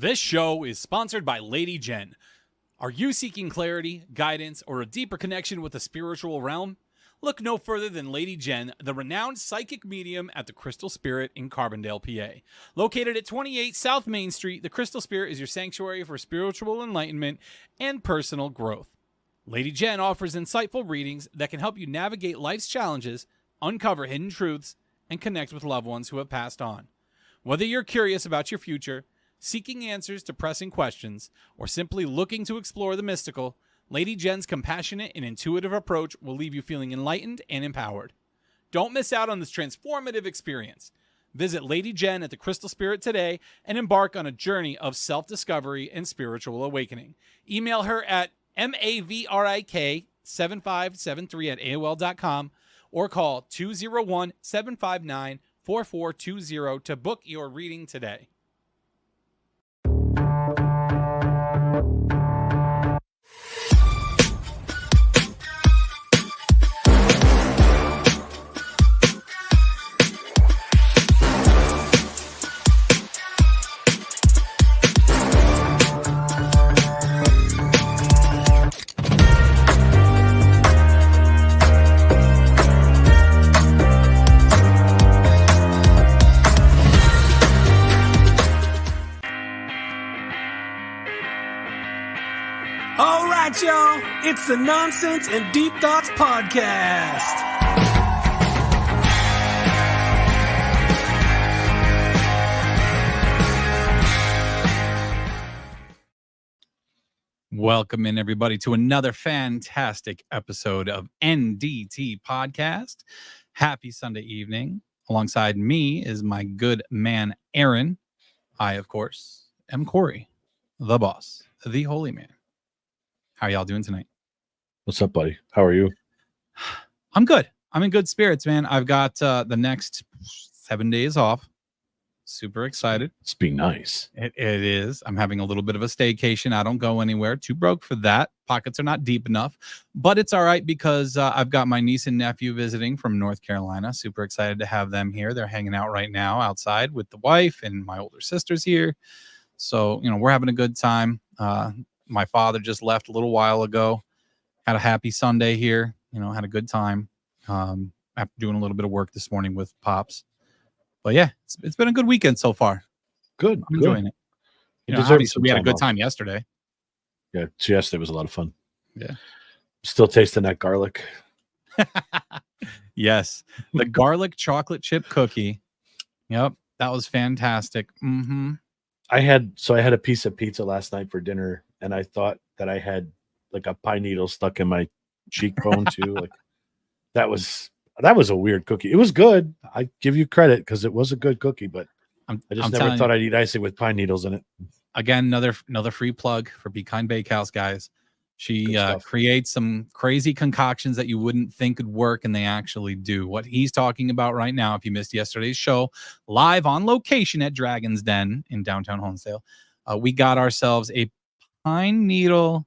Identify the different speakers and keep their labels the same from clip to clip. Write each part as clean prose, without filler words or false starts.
Speaker 1: This show is sponsored by Lady Jen. Are you seeking clarity, guidance, or a deeper connection with the spiritual realm? Look no further than Lady Jen, the renowned psychic medium at the Crystal Spirit in Carbondale, PA. Located at 28 South Main Street, the Crystal Spirit is your sanctuary for spiritual enlightenment and personal growth. Lady Jen offers insightful readings that can help you navigate life's challenges, uncover hidden truths, and connect with loved ones who have passed on. Whether you're curious about your future, seeking answers to pressing questions, or simply looking to explore the mystical, Lady Jen's compassionate and intuitive approach will leave you feeling enlightened and empowered. Don't miss out on this transformative experience. Visit Lady Jen at the Crystal Spirit today and embark on a journey of self-discovery and spiritual awakening. Email her at mavrik7573@aol.com or call 201-759-4420 to book your reading today.
Speaker 2: Y'all, it's the Nonsense and Deep Thoughts Podcast.
Speaker 1: Welcome in, everybody, to another fantastic episode of NDT Podcast. Happy Sunday evening. Alongside me is my good man, Aaron. I, of course, am Corey, the boss, the holy man. How are y'all doing tonight?
Speaker 3: What's up, buddy? How are you?
Speaker 1: I'm good. I'm in good spirits, man. I've got the next 7 days off. Super excited.
Speaker 3: It's being nice.
Speaker 1: It is. I'm having a little bit of a staycation. I don't go anywhere. Too broke for that. Pockets are not deep enough. But it's all right because I've got my niece and nephew visiting from North Carolina. Super excited to have them here. They're hanging out right now outside with the wife, and my older sister's here. So, we're having a good time. My father just left a little while ago. Had a happy Sunday here. Had a good time. After doing a little bit of work this morning with Pops. But yeah, it's been a good weekend so far.
Speaker 3: Good.
Speaker 1: I'm enjoying it. Obviously we had a good time yesterday.
Speaker 3: Yeah, yesterday was a lot of fun.
Speaker 1: Yeah.
Speaker 3: Still tasting that garlic.
Speaker 1: Yes. The garlic chocolate chip cookie. Yep. That was fantastic. Mm-hmm.
Speaker 3: I had a piece of pizza last night for dinner, and I thought that I had like a pine needle stuck in my cheekbone too. Like that was a weird cookie. It was good. I give you credit because it was a good cookie, but I just never thought I'd eat icing with pine needles in it. Again,
Speaker 1: another free plug for Be Kind Bakehouse, guys. She creates some crazy concoctions that you wouldn't think could work, and they actually do. What he's talking about right now, if you missed yesterday's show, live on location at Dragon's Den in downtown Honesdale, we got ourselves a pine needle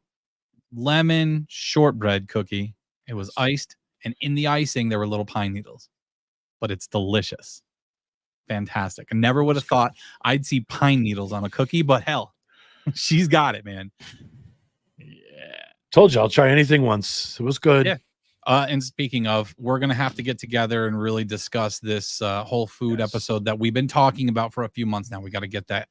Speaker 1: lemon shortbread cookie. It was iced, and in the icing, there were little pine needles. But it's delicious. Fantastic. I never would have thought I'd see pine needles on a cookie, but hell, she's got it, man.
Speaker 3: Told you I'll try anything once. It was good.
Speaker 1: Yeah. And speaking of, we're going to have to get together and really discuss this whole food episode that we've been talking about for a few months now. We got to get that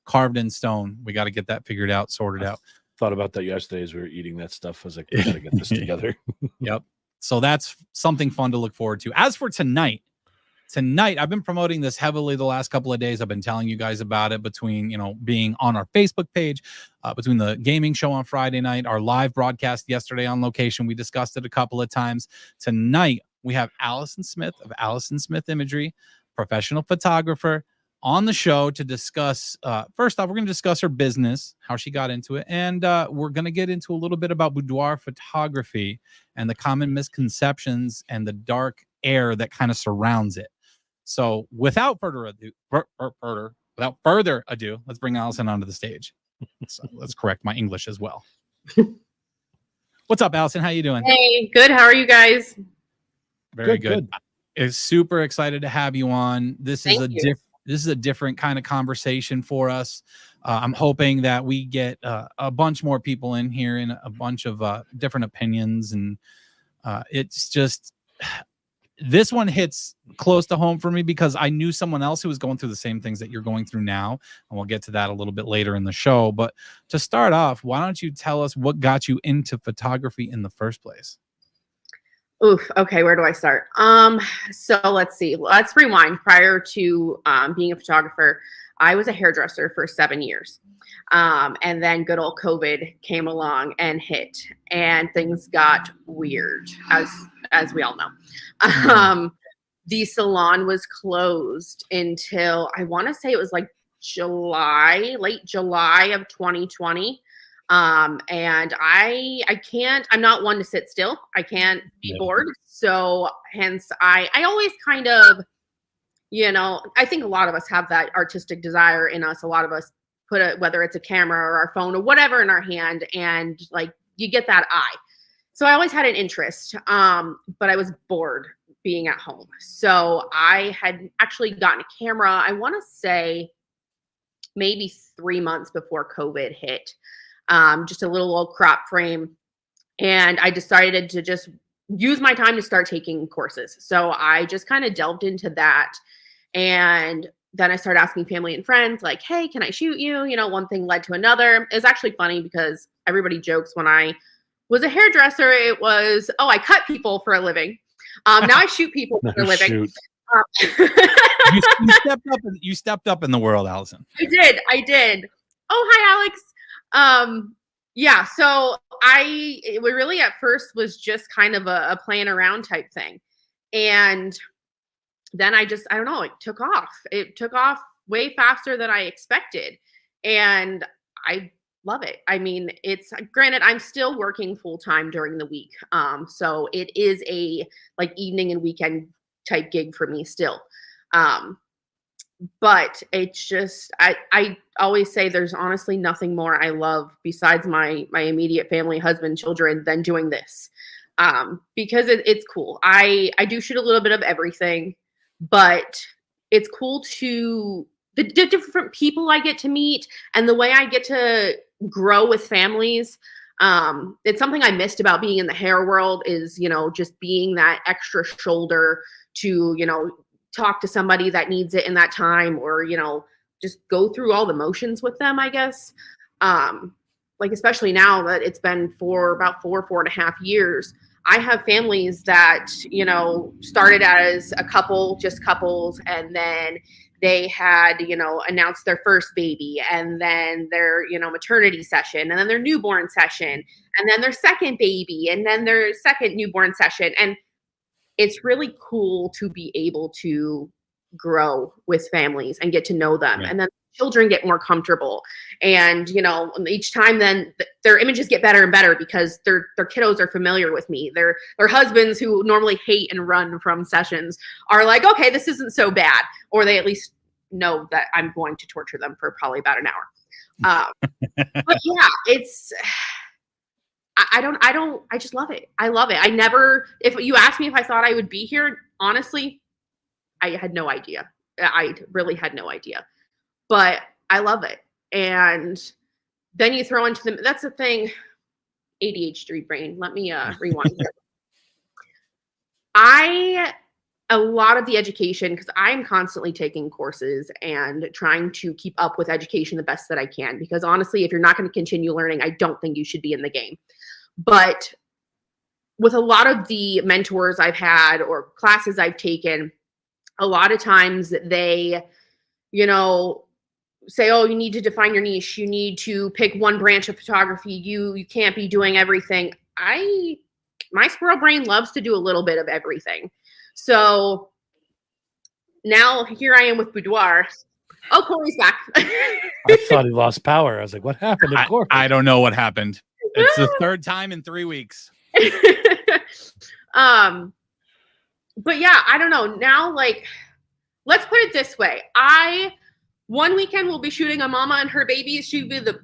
Speaker 1: carved in stone. We got to get that figured out, sorted out.
Speaker 3: Thought about that yesterday as we were eating that stuff. I was like, we got to get this together.
Speaker 1: Yep. So that's something fun to look forward to. As for tonight, I've been promoting this heavily the last couple of days. I've been telling you guys about it between, being on our Facebook page, between the gaming show on Friday night, our live broadcast yesterday on location. We discussed it a couple of times. Tonight, we have Allison Smith of Allison Smith Imagery, professional photographer, on the show to discuss, first off, we're going to discuss her business, how she got into it, and we're going to get into a little bit about boudoir photography and the common misconceptions and the dark air that kind of surrounds it. So without further ado, let's bring Allison onto the stage. So let's correct my English as well. What's up, Allison? How you doing?
Speaker 4: Hey, good. How are you guys?
Speaker 1: Very good. Is super excited to have you on. This is a different kind of conversation for us. I'm hoping that we get a bunch more people in here and a bunch of different opinions. And it's just, this one hits close to home for me because I knew someone else who was going through the same things that you're going through now. And we'll get to that a little bit later in the show. But to start off, why don't you tell us what got you into photography in the first place?
Speaker 4: Oof. Okay. Where do I start? So let's see. Let's rewind. Prior to being a photographer, I was a hairdresser for 7 years. And then good old COVID came along and hit, and things got weird, as we all know. The salon was closed until, I want to say it was like late July of 2020. And I'm not one to sit still. I can't be bored. So hence I always kind of, I think a lot of us have that artistic desire in us. A lot of us whether it's a camera or our phone or whatever in our hand, and like you get that eye. So I always had an interest, but I was bored being at home. So I had actually gotten a camera, I want to say maybe 3 months before COVID hit. Just a little old crop frame. And I decided to just use my time to start taking courses. So I just kind of delved into that. And then I started asking family and friends, like, hey, can I shoot you? One thing led to another. It's actually funny because everybody jokes when I was a hairdresser, it was, I cut people for a living. Now I shoot people for a living.
Speaker 1: You stepped up in the world, Allison.
Speaker 4: I did. Oh, hi, Alex. Yeah, so it really at first was just kind of a playing around type thing. And then I don't know, it took off. It took off way faster than I expected. And I love it. I mean, it's granted, I'm still working full time during the week. So it is a like evening and weekend type gig for me still. But it's just, I always say there's honestly nothing more I love besides my immediate family, husband, children than doing this. Because it's cool. I do shoot a little bit of everything, but it's cool to the different people I get to meet and the way I get to grow with families. It's something I missed about being in the hair world is, just being that extra shoulder to, talk to somebody that needs it in that time, or, just go through all the motions with them, I guess. Like, especially now that it's been for about 4.5 years, I have families that, started as a couple, just couples, and then they had, announced their first baby, and then their, maternity session, and then their newborn session, and then their second baby, and then their second newborn session. And it's really cool to be able to grow with families and get to know them. Right. And then children get more comfortable. And, each time then their images get better and better because their kiddos are familiar with me. Their husbands who normally hate and run from sessions are like, okay, this isn't so bad. Or they at least know that I'm going to torture them for probably about an hour. But yeah, it's, I just love it. I love it. If you asked me if I thought I would be here, honestly, I had no idea. I really had no idea. But I love it. And then you throw into that's the thing, ADHD brain. Let me rewind here. A lot of the education, because I'm constantly taking courses and trying to keep up with education the best that I can. Because honestly, if you're not going to continue learning, I don't think you should be in the game. But with a lot of the mentors I've had or classes I've taken, a lot of times they, say, oh, you need to define your niche. You need to pick one branch of photography. You can't be doing everything. My squirrel brain loves to do a little bit of everything. So now here I am with Boudoir. Oh, Corey's back.
Speaker 3: I thought he lost power. I was like, what happened to Corey?
Speaker 1: I don't know what happened. It's the third time in 3 weeks.
Speaker 4: But yeah, I don't know. Now, like, let's put it this way. One weekend we'll be shooting a mama and her babies. She'll be the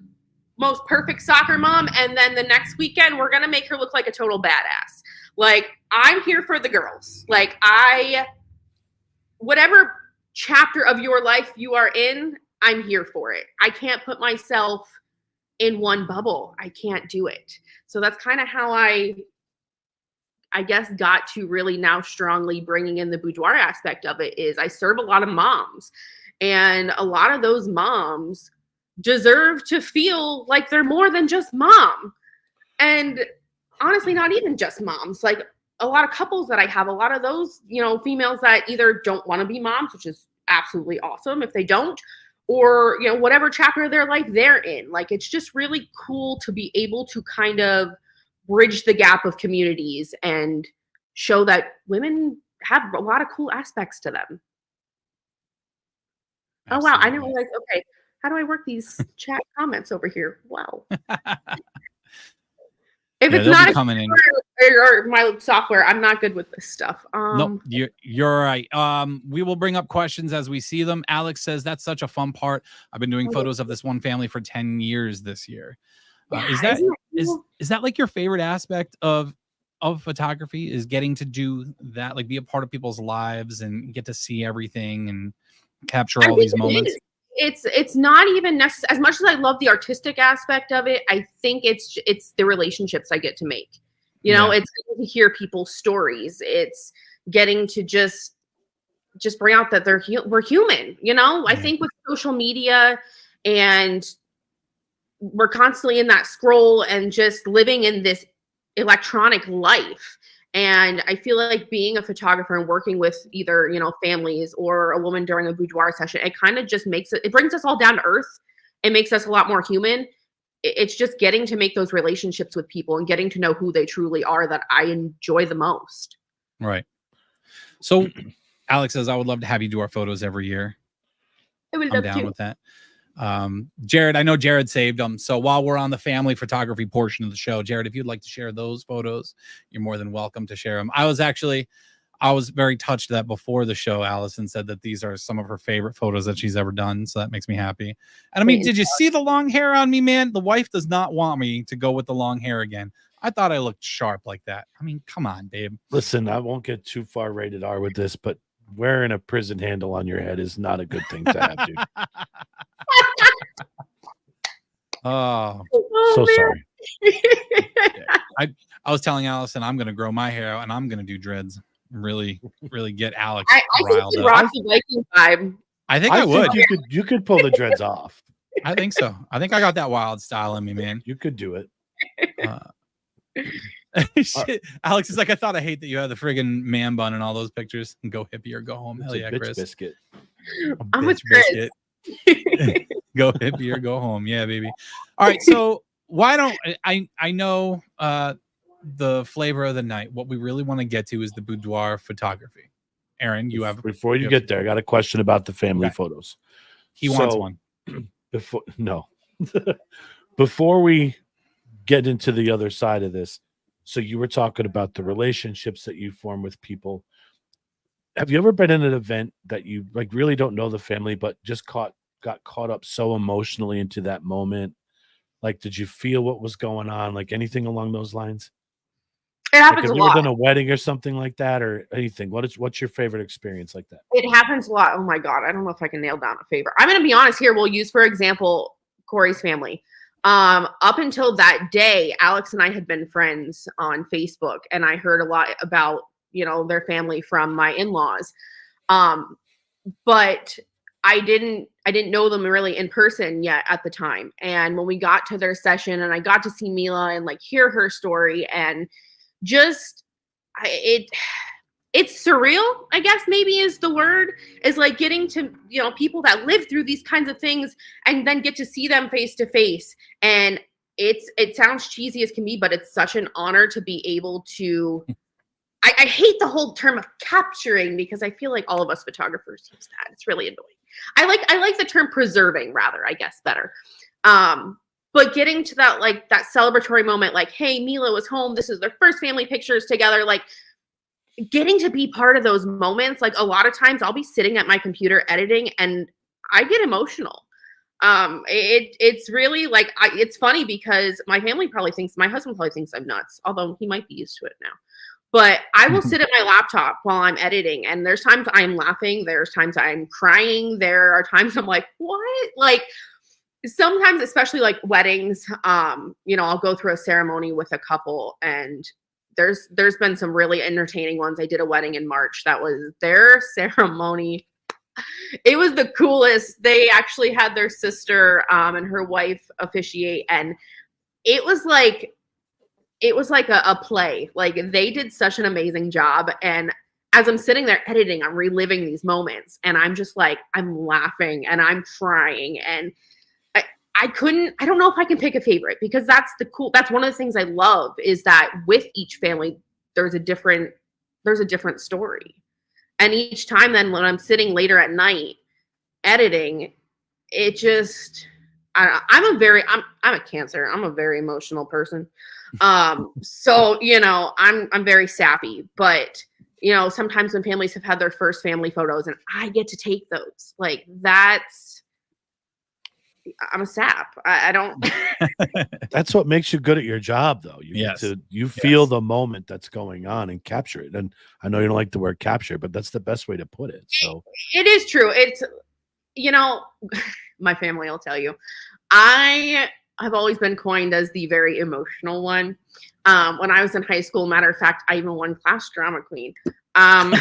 Speaker 4: most perfect soccer mom. And then the next weekend, we're going to make her look like a total badass. Like, I'm here for the girls. Like, whatever chapter of your life you are in, I'm here for it. I can't put myself in one bubble. I can't do it. So that's kind of how I guess got to really now strongly bringing in the boudoir aspect of it. Is I serve a lot of moms, and a lot of those moms deserve to feel like they're more than just mom. And honestly, not even just moms, like a lot of couples that I have, a lot of those, females that either don't want to be moms, which is absolutely awesome if they don't, or, whatever chapter their life they're in. Like, it's just really cool to be able to kind of bridge the gap of communities and show that women have a lot of cool aspects to them. Absolutely. Oh, wow. I know. Like, okay, how do I work these chat comments over here? Wow. If it's not coming in or my software, I'm not good with this stuff.
Speaker 1: Nope, you're right. We will bring up questions as we see them. Alex says that's such a fun part. I've been doing photos of this one family for 10 years this year. Is that like your favorite aspect of photography? Is getting to do that, like be a part of people's lives and get to see everything and capture all these moments?
Speaker 4: It's not even necessary. As much as I love the artistic aspect of it, I think it's the relationships I get to make. It's getting to hear people's stories. It's getting to just bring out that we're human. I think with social media, and we're constantly in that scroll and just living in this electronic life. And I feel like being a photographer and working with either, families or a woman during a boudoir session, it kind of just it brings us all down to earth. It makes us a lot more human. It's just getting to make those relationships with people and getting to know who they truly are that I enjoy the most.
Speaker 1: Right. So Alex says, I would love to have you do our photos every year. I'm down with that. Jared, I know Jared saved them. So while we're on the family photography portion of the show, Jared, if you'd like to share those photos, you're more than welcome to share them. I was very touched that before the show, Allison said that these are some of her favorite photos that she's ever done. So that makes me happy. And I mean, did you see the long hair on me, man? The wife does not want me to go with the long hair again. I thought I looked sharp like that. I mean, come on, babe.
Speaker 3: Listen, I won't get too far rated R with this, but wearing a prison handle on your head is not a good thing to have, dude.
Speaker 1: Oh,
Speaker 3: so sorry.
Speaker 1: I was telling Allison I'm going to grow my hair out and I'm going to do dreads. Really get Alex riled up.
Speaker 4: Rocky Viking vibe.
Speaker 1: I think I would.
Speaker 3: You could pull the dreads off.
Speaker 1: I think so. I think I got that wild style in me, man.
Speaker 3: You could do it.
Speaker 1: Shit. Alex is like, I thought I hate that you have the friggin' man bun in all those pictures. And go hippie or go home. Hell yeah, Chris.
Speaker 3: Biscuit.
Speaker 4: I'm with Chris.
Speaker 1: Go hippie or go home. Yeah, baby. All right. So why don't I know the flavor of the night. What we really want to get to is the boudoir photography. Aaron,
Speaker 3: before you get there, I got a question about the family photos.
Speaker 1: He wants one.
Speaker 3: Before we get into the other side of this, so you were talking about the relationships that you form with people. Have you ever been in an event that you like really don't know the family, but just got caught up so emotionally into that moment? Like, did you feel what was going on? Like anything along those lines?
Speaker 4: It happens
Speaker 3: like,
Speaker 4: a lot.
Speaker 3: Have you ever done a wedding or something like that, or anything? What's your favorite experience like that?
Speaker 4: It happens a lot. Oh my God, I don't know if I can nail down a favorite. I'm going to be honest here. We'll use, for example, Corey's family. Up until that day, Alex and I had been friends on Facebook, and I heard a lot about, their family from my in-laws. But I didn't know them really in person yet at the time. And when we got to their session and I got to see Mila and like hear her story, and just it's surreal, I guess maybe is the word, is like getting to, people that live through these kinds of things and then get to see them face to face. And it sounds cheesy as can be, but it's such an honor to be able to, I hate the whole term of capturing, because I feel like all of us photographers use that. It's really annoying. I like the term preserving rather, I guess, better. But getting to that, like that celebratory moment, like, hey, Mila was home. This is their first family pictures together. Like, getting to be part of those moments. Like, a lot of times I'll be sitting at my computer editing and I get emotional. It's really like, it's funny because my husband probably thinks I'm nuts, although he might be used to it now. But I will sit at my laptop while I'm editing, and there's times I'm laughing, there's times I'm crying, there are times I'm like, what? Like, sometimes, especially like weddings, I'll go through a ceremony with a couple, and there's been some really entertaining ones. I did a wedding in March. That was their ceremony. It was the coolest. They actually had their sister and her wife officiate, and it was like a play. Like, they did such an amazing job. And as I'm sitting there editing, I'm reliving these moments, and I'm just like, I'm laughing and I'm crying. And I don't know if I can pick a favorite, because that's one of the things I love, is that with each family, there's a different story. And each time then when I'm sitting later at night editing, it just, I'm a Cancer. I'm a very emotional person. So, I'm very sappy, but sometimes when families have had their first family photos and I get to take those, like, I'm a sap. I don't.
Speaker 3: That's what makes you good at your job, though. You feel the moment that's going on and capture it. And I know you don't like the word capture, but that's the best way to put it. So
Speaker 4: it is true. It's, my family will tell you, I have always been coined as the very emotional one. When I was in high school, matter of fact, I even won class drama queen. But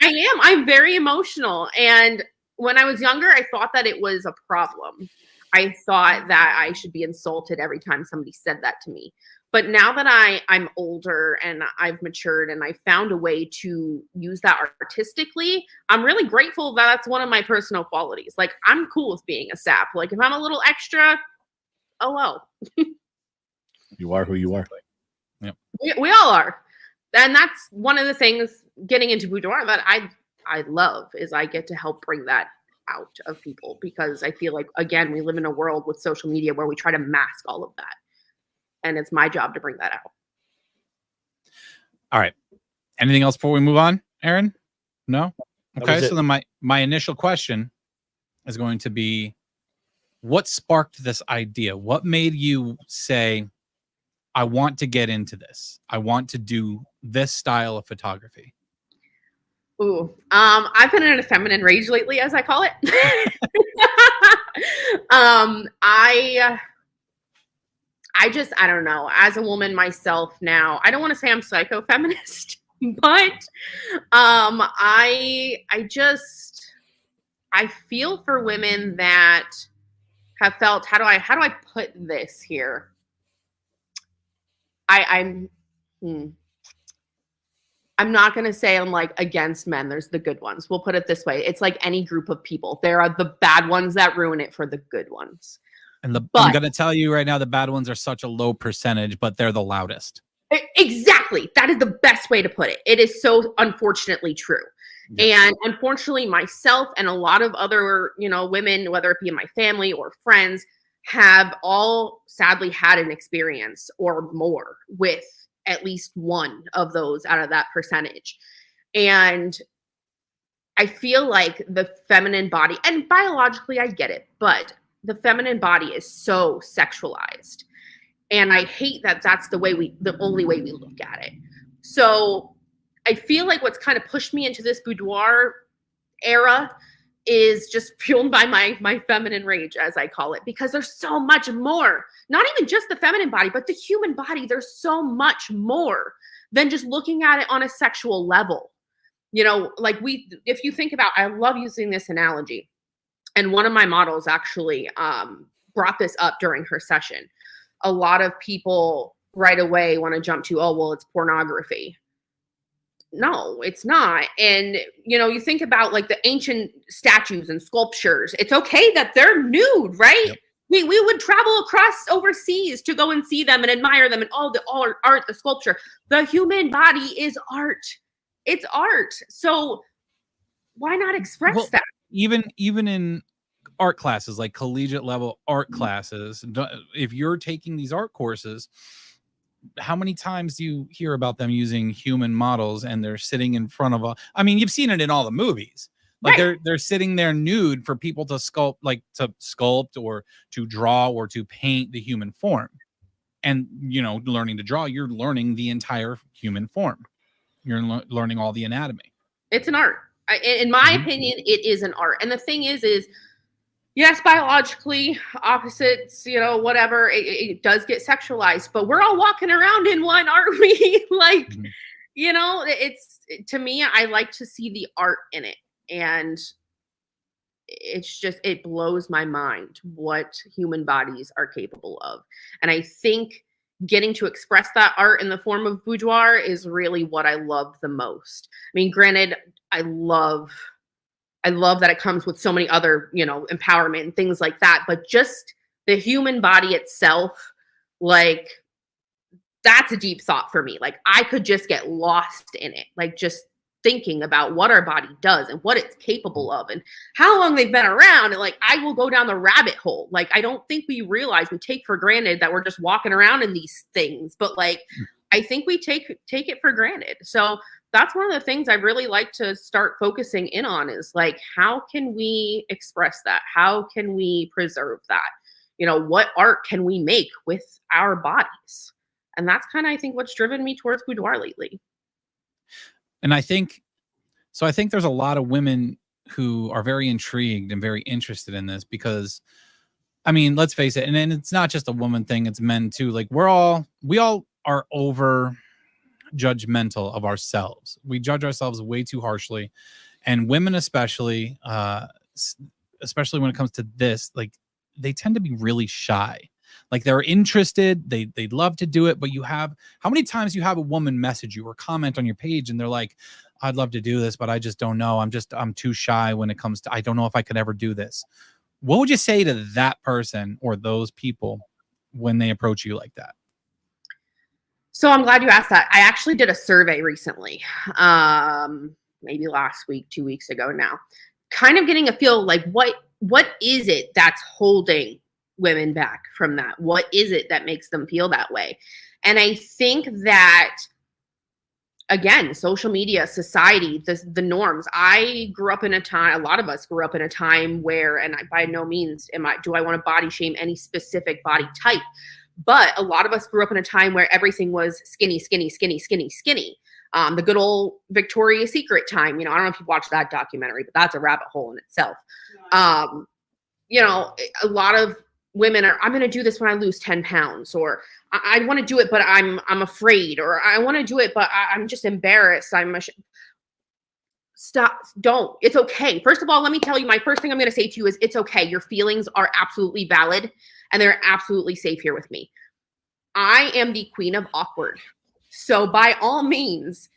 Speaker 4: I'm very emotional. And when I was younger, I thought that it was a problem. I thought that I should be insulted every time somebody said that to me. But now that I'm older and I've matured and I found a way to use that artistically, I'm really grateful that that's one of my personal qualities. Like, I'm cool with being a sap. Like, if I'm a little extra, oh well.
Speaker 3: You are who you are.
Speaker 1: Yep.
Speaker 4: We all are. And that's one of the things getting into Boudoir that I love, is I get to help bring that out of people, because I feel like, again, we live in a world with social media where we try to mask all of that. And it's my job to bring that out.
Speaker 1: All right. Anything else before we move on, Aaron? No? Okay. So then my initial question is going to be, what sparked this idea? What made you say, I want to get into this? I want to do this style of photography.
Speaker 4: Ooh, I've been in a feminine rage lately, as I call it. I don't know. As a woman myself now, I don't want to say I'm psycho-feminist, but I feel for women that have felt, how do I put this here? I'm not going to say I'm like against men. There's the good ones. We'll put it this way. It's like any group of people. There are the bad ones that ruin it for the good ones.
Speaker 1: And I'm going to tell you right now, the bad ones are such a low percentage, but they're the loudest.
Speaker 4: Exactly. That is the best way to put it. It is so unfortunately true. Yes. And unfortunately, myself and a lot of other, women, whether it be in my family or friends, have all sadly had an experience or more with at least one of those out of that percentage. And I feel like the feminine body, and biologically I get it, but the feminine body is so sexualized. And I hate that that's the only way we look at it. So I feel like what's kind of pushed me into this boudoir era is just fueled by my feminine rage, as I call it, because there's so much more, not even just the feminine body, but the human body. There's so much more than just looking at it on a sexual level. If you think about, I love using this analogy. And one of my models actually brought this up during her session. A lot of people right away want to jump to, oh, well, it's pornography. No, it's not. And, you think about like the ancient statues and sculptures. It's okay that they're nude, right? Yep. We would travel across overseas to go and see them and admire them and all the art, the sculpture. The human body is art. It's art. So why not express that?
Speaker 1: Even in art classes, like collegiate level art classes, if you're taking these art courses, how many times do you hear about them using human models and they're sitting in front of you've seen it in all the movies. Like right. They're sitting there nude for people to sculpt or to draw or to paint the human form. And, learning to draw, you're learning the entire human form. You're learning all the anatomy.
Speaker 4: It's an art. In my opinion, it is an art. And the thing is yes, biologically, opposites, whatever, it does get sexualized, but we're all walking around in one, aren't we? Like, it's, to me, I like to see the art in it. And it's just, it blows my mind what human bodies are capable of. And I think getting to express that art in the form of boudoir is really what I love the most. I mean, granted, I love that it comes with so many other, empowerment and things like that, but just the human body itself, like, that's a deep thought for me. Like, I could just get lost in it, like just thinking about what our body does and what it's capable of and how long they've been around. And like, I will go down the rabbit hole. Like, I don't think we realize, we take for granted that we're just walking around in these things, but like, I think we take it for granted. So that's one of the things I really like to start focusing in on is like, how can we express that? How can we preserve that? What art can we make with our bodies? And that's kind of, I think, what's driven me towards boudoir lately.
Speaker 1: And I think there's a lot of women who are very intrigued and very interested in this because, I mean, let's face it. And it's not just a woman thing. It's men too. Like we all are over judgmental of ourselves. We judge ourselves way too harshly, and women especially when it comes to this, like they tend to be really shy. Like they're interested, they'd love to do it, but how many times you have a woman message you or comment on your page and they're like, I'd love to do this, but I just don't know. I'm too shy when it comes to, I don't know if I could ever do this. What would you say to that person or those people when they approach you like that?
Speaker 4: So I'm glad you asked that. I actually did a survey recently, maybe last week, 2 weeks ago now, kind of getting a feel like what is it that's holding women back from that? What is it that makes them feel that way? And I think that, again, social media, society, the norms. I grew up in a time, a lot of us grew up in a time where, and by no means do I want to body shame any specific body type, but a lot of us grew up in a time where everything was skinny, skinny, skinny, skinny, skinny. The good old Victoria's Secret time. I don't know if you've watched that documentary, but that's a rabbit hole in itself. A lot of women are, I'm going to do this when I lose 10 pounds, or I want to do it, but I'm afraid, or I want to do it, but I'm just embarrassed. Stop. Don't. It's okay. First of all, let me tell you, my first thing I'm going to say to you is it's okay. Your feelings are absolutely valid and they're absolutely safe here with me. I am the queen of awkward. So by all means,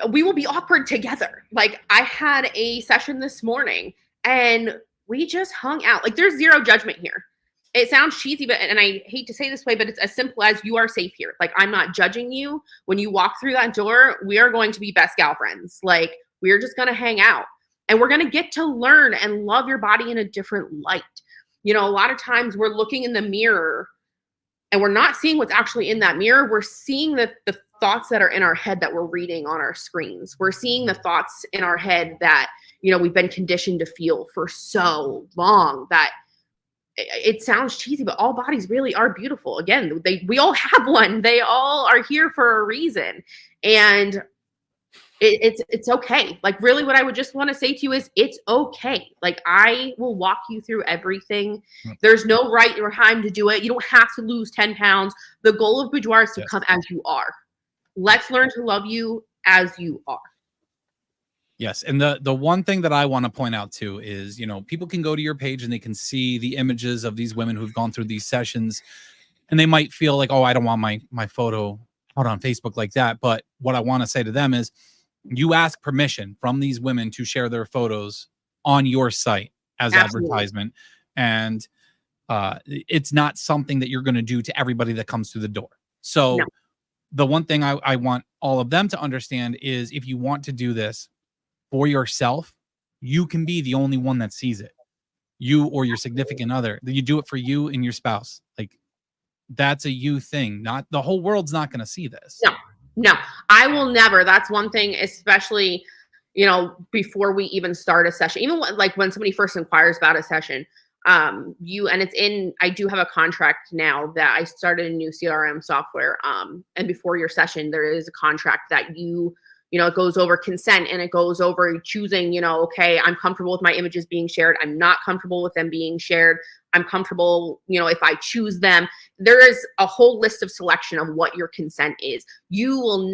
Speaker 4: we will be awkward together. Like I had a session this morning and we just hung out. Like there's zero judgment here. It sounds cheesy, and I hate to say this way, but it's as simple as you are safe here. Like I'm not judging you. When you walk through that door, we are going to be best gal friends. Like we're just going to hang out and we're going to get to learn and love your body in a different light. A lot of times we're looking in the mirror and we're not seeing what's actually in that mirror. We're seeing the thoughts that are in our head that we're reading on our screens. We're seeing the thoughts in our head that, we've been conditioned to feel for so long that it sounds cheesy, but all bodies really are beautiful. Again, we all have one. They all are here for a reason. And it's okay. Like really what I would just want to say to you is it's okay. Like I will walk you through everything. There's no right or time to do it. You don't have to lose 10 pounds. The goal of boudoir is to come as you are. Let's learn to love you as you are.
Speaker 1: Yes. And the one thing that I want to point out too is, people can go to your page and they can see the images of these women who've gone through these sessions and they might feel like, oh, I don't want my photo out on Facebook like that. But what I want to say to them is you ask permission from these women to share their photos on your site as advertisement. And it's not something that you're going to do to everybody that comes through the door. So the one thing I want all of them to understand is if you want to do this for yourself, you can be the only one that sees it. You or your significant other. You do it for you and your spouse. Like that's a you thing. Not the whole world's not going to see this.
Speaker 4: No, I will never. That's one thing, especially, before we even start a session, even when somebody first inquires about a session, And it's in, I do have a contract now that I started a new CRM software. And before your session, there is a contract that it goes over consent, and it goes over choosing, okay, I'm comfortable with my images being shared. I'm not comfortable with them being shared. I'm comfortable, if I choose them. There is a whole list of selection of what your consent is. I will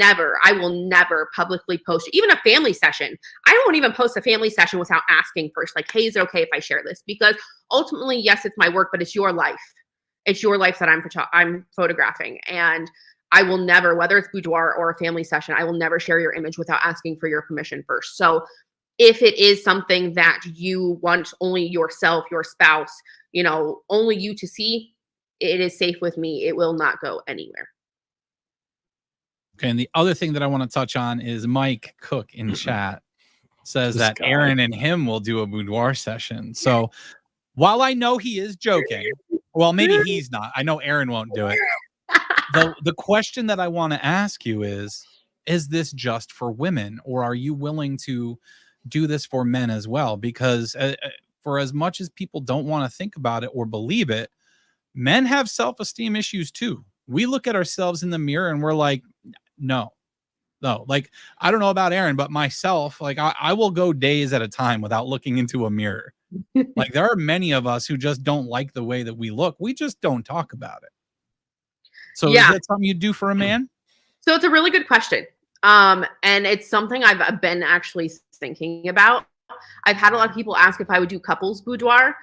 Speaker 4: never publicly post, even a family session. I won't even post a family session without asking first, like, hey, is it okay if I share this? Because ultimately, yes, it's my work, but it's your life. It's your life that I'm photographing. And I will never, whether it's boudoir or a family session, I will never share your image without asking for your permission first. So if it is something that you want only yourself, your spouse, only you to see, it is safe with me. It will not go anywhere.
Speaker 1: Okay, and the other thing that I want to touch on is Mike Cook in chat says
Speaker 3: This
Speaker 1: that
Speaker 3: guy.
Speaker 1: Aaron and him will do a boudoir session. So while I know he is joking, well, maybe he's not. I know Aaron won't do it. The question that I want to ask you is this just for women, or are you willing to do this for men as well? Because for as much as people don't want to think about it or believe it, men have self-esteem issues too. We look at ourselves in the mirror and we're like, no. Like, I don't know about Aaron, but myself, like I will go days at a time without looking into a mirror. Like, there are many of us who just don't like the way that we look. We just don't talk about it. So
Speaker 4: Yeah.
Speaker 1: Is that something you do for a man?
Speaker 4: So it's a really good question. And it's something I've been actually thinking about. I've had a lot of people ask if I would do couples boudoir,